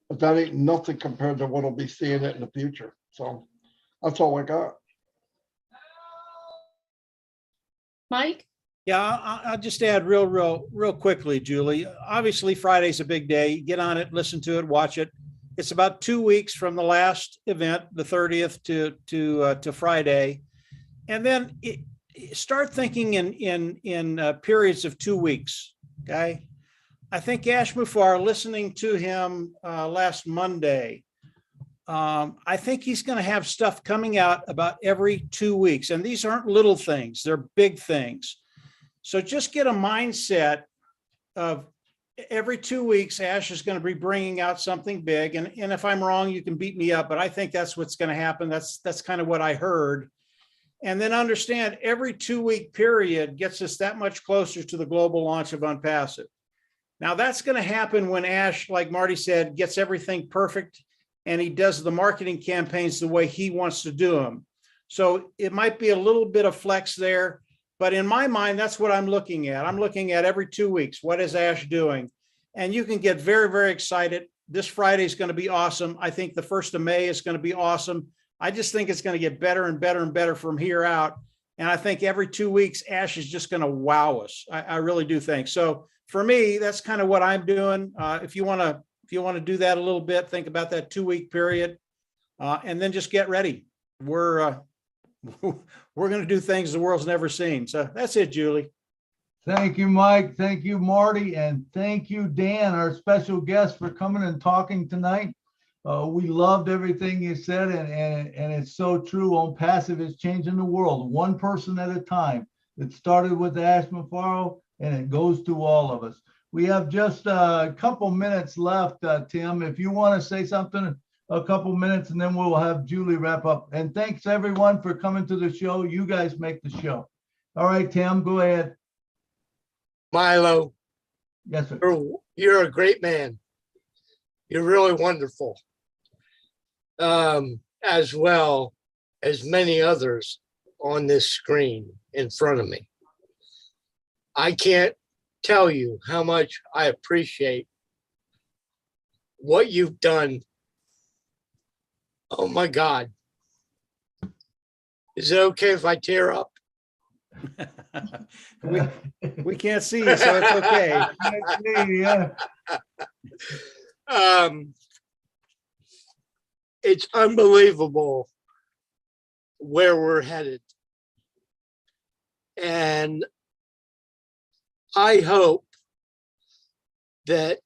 Speaker 6: But that ain't nothing compared to what'll be seeing it in the future. So that's all I got.
Speaker 1: Mike?
Speaker 5: Yeah, I'll just add real quickly, Julie. Obviously, Friday's a big day. Get on it, listen to it, watch it. It's about 2 weeks from the last event, the 30th to Friday, and then start thinking in periods of 2 weeks. Okay, I think Ash Muffar, listening to him last Monday, I think he's going to have stuff coming out about every 2 weeks, and these aren't little things; they're big things. So just get a mindset of every 2 weeks, Ash is going to be bringing out something big. And if I'm wrong, you can beat me up, but I think that's what's going to happen. That's kind of what I heard. And then understand every 2 week period gets us that much closer to the global launch of Unpassive. Now that's going to happen when Ash, like Marty said, gets everything perfect and he does the marketing campaigns the way he wants to do them. So it might be a little bit of flex there. But in my mind, that's what I'm looking at. I'm looking at every 2 weeks. What is Ash doing? And you can get very, very excited. This Friday is going to be awesome. I think the 1st of May is going to be awesome. I just think it's going to get better and better and better from here out. And I think every 2 weeks, Ash is just going to wow us. I really do think. So for me, that's kind of what I'm doing. If you want to if you want to do that a little bit, think about that 2-week period, and then just get ready. We're going to do things the world's never seen. So that's it, Julie.
Speaker 2: Thank you, Mike. Thank you, Marty. And thank you, Dan, our special guest, for coming and talking tonight. We loved everything you said, and it's so true. On Passive is changing the world, one person at a time. It started with Ash Mafaro, and it goes to all of us. We have just a couple minutes left, Tim. If you want to say something, a couple minutes, and then we'll have Julie wrap up. And thanks, everyone, for coming to the show. You guys make the show. All right, Tim, go ahead.
Speaker 15: Milo,
Speaker 2: Yes, sir.
Speaker 15: you're a great man. You're really wonderful. As well as many others on this screen in front of me. I can't tell you how much I appreciate what you've done. Oh my God. Is it okay if I tear up?
Speaker 5: we can't see you, so it's okay.
Speaker 2: Yeah.
Speaker 15: It's unbelievable where we're headed. And I hope that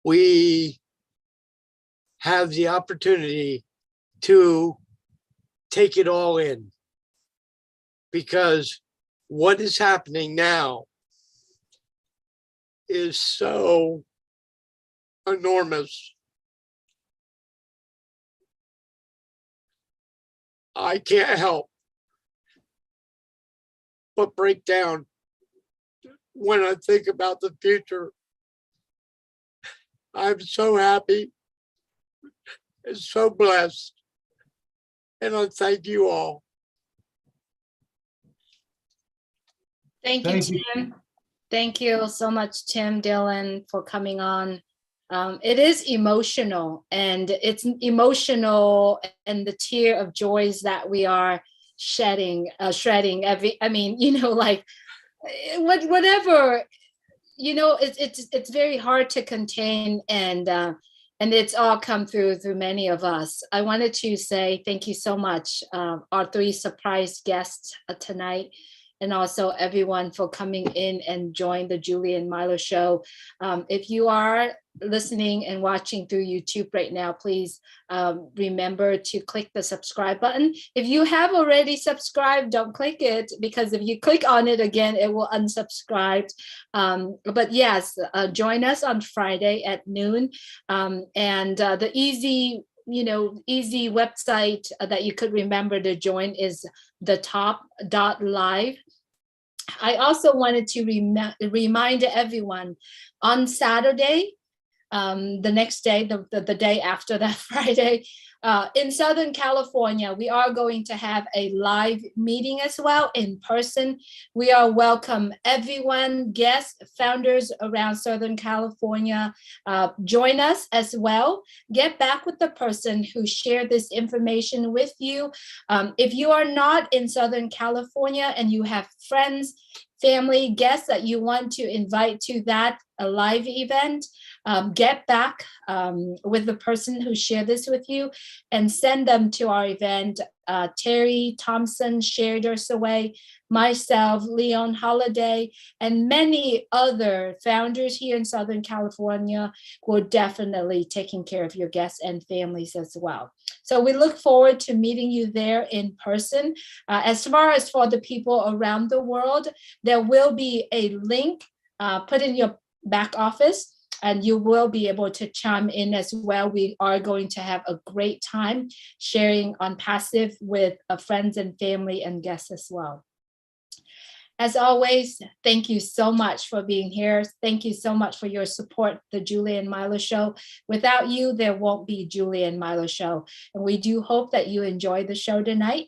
Speaker 15: we have the opportunity to take it all in, because what is happening now is so enormous. I can't help but break down when I think about the future. I'm so happy and so blessed, and I thank you all.
Speaker 1: Thank you, Tim. Thank you so much, Tim Dillon, for coming on. It is emotional, and it's emotional, and the tear of joys that we are shredding every, I mean, you know, like whatever, you know, it's very hard to contain, and it's all come through many of us. I wanted to say thank you so much, our 3 surprise guests tonight, and also everyone for coming in and join the Julie and Milo show. If you are listening and watching through YouTube right now, please remember to click the subscribe button. If you have already subscribed, don't click it, because if you click on it again, it will unsubscribe. But yes, join us on Friday at noon. And the easy website that you could remember to join is thetop.live. I also wanted to remind everyone on Saturday, the next day, the day after that Friday, in Southern California, we are going to have a live meeting as well in person. We are welcome everyone, guests, founders around Southern California. Join us as well. Get back with the person who shared this information with you. If you are not in Southern California and you have friends, family, guests that you want to invite to that live event, get back with the person who shared this with you and send them to our event. Terry Thompson shared us away, myself, Leon Holiday, and many other founders here in Southern California who are definitely taking care of your guests and families as well. So we look forward to meeting you there in person. As far as for the people around the world, there will be a link put in your back office, and you will be able to chime in as well. We are going to have a great time sharing on Passive with friends and family and guests as well. As always, thank you so much for being here. Thank you so much for your support, the Julie and Milo show. Without you, there won't be Julie and Milo show. And we do hope that you enjoy the show tonight.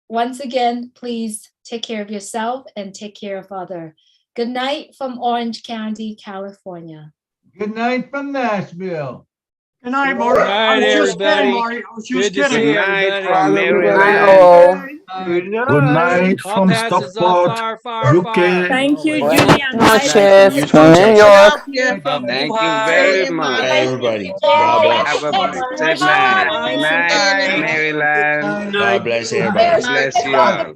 Speaker 1: Once again, please take care of yourself and take care of others. Good night from Orange County, California.
Speaker 2: Good night from Nashville.
Speaker 13: Good night, Marty.
Speaker 11: Good night,
Speaker 13: I was just kidding,
Speaker 11: everybody.
Speaker 13: Marty. I was just
Speaker 11: Good to see
Speaker 13: kidding.
Speaker 10: Good night
Speaker 11: everybody.
Speaker 10: from
Speaker 3: Good
Speaker 10: everyone.
Speaker 3: night, all.
Speaker 2: Good night. night.
Speaker 16: Good night
Speaker 11: All
Speaker 16: from
Speaker 11: passes all
Speaker 16: Stockport,
Speaker 11: far, far,
Speaker 16: UK.
Speaker 11: far.
Speaker 17: Thank you,
Speaker 10: Buenas
Speaker 17: Julie and
Speaker 10: noches
Speaker 17: Milo.
Speaker 10: from New York.
Speaker 17: Here from
Speaker 10: Thank you
Speaker 17: Dubai.
Speaker 10: very much.
Speaker 16: Bye, everybody. God bless.
Speaker 10: Have a
Speaker 2: Bye.
Speaker 10: blessed night.
Speaker 17: Bye,
Speaker 10: Night,
Speaker 17: Susan.
Speaker 10: Maryland.
Speaker 16: God bless
Speaker 10: God
Speaker 16: everybody.
Speaker 10: bless you all.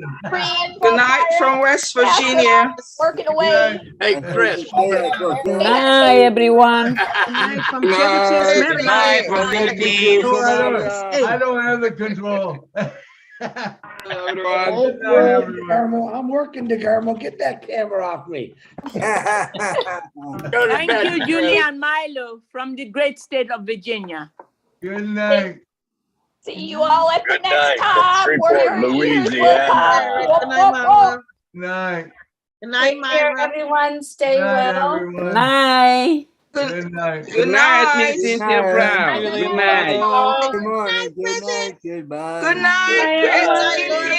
Speaker 18: Good night from West Virginia.
Speaker 1: Working
Speaker 2: Good night.
Speaker 15: Hey, Chris.
Speaker 17: Good night, everyone.
Speaker 18: Good night from
Speaker 10: Good
Speaker 18: Chesapeake,
Speaker 10: night. Good night
Speaker 18: Maryland.
Speaker 10: from
Speaker 2: I
Speaker 10: Milton.
Speaker 2: don't have the control.
Speaker 10: Hello, everyone.
Speaker 3: Thank
Speaker 2: Good night,
Speaker 3: you.
Speaker 2: everyone.
Speaker 18: I'm working, DeGarmo. Get that camera off me.
Speaker 17: Thank you, Julie and Milo from the great state of Virginia.
Speaker 2: Good night.
Speaker 1: See you all at the
Speaker 16: Good
Speaker 1: next
Speaker 16: night from
Speaker 1: time.
Speaker 16: Freeport, Louisiana.
Speaker 18: Good night, Mama.
Speaker 2: Night.
Speaker 18: Good night,
Speaker 1: Take care,
Speaker 18: Myra.
Speaker 1: everyone. Stay
Speaker 2: Good night,
Speaker 1: well.
Speaker 2: everyone.
Speaker 17: Night.
Speaker 2: Good night.
Speaker 10: Good night, Miss Cynthia Brown.
Speaker 11: Julie
Speaker 10: Good
Speaker 11: and
Speaker 10: night.
Speaker 11: Milo.
Speaker 18: Good night, Chris.
Speaker 17: Good
Speaker 18: Good night,
Speaker 17: night,
Speaker 18: Chris.
Speaker 17: everyone.
Speaker 18: I love you.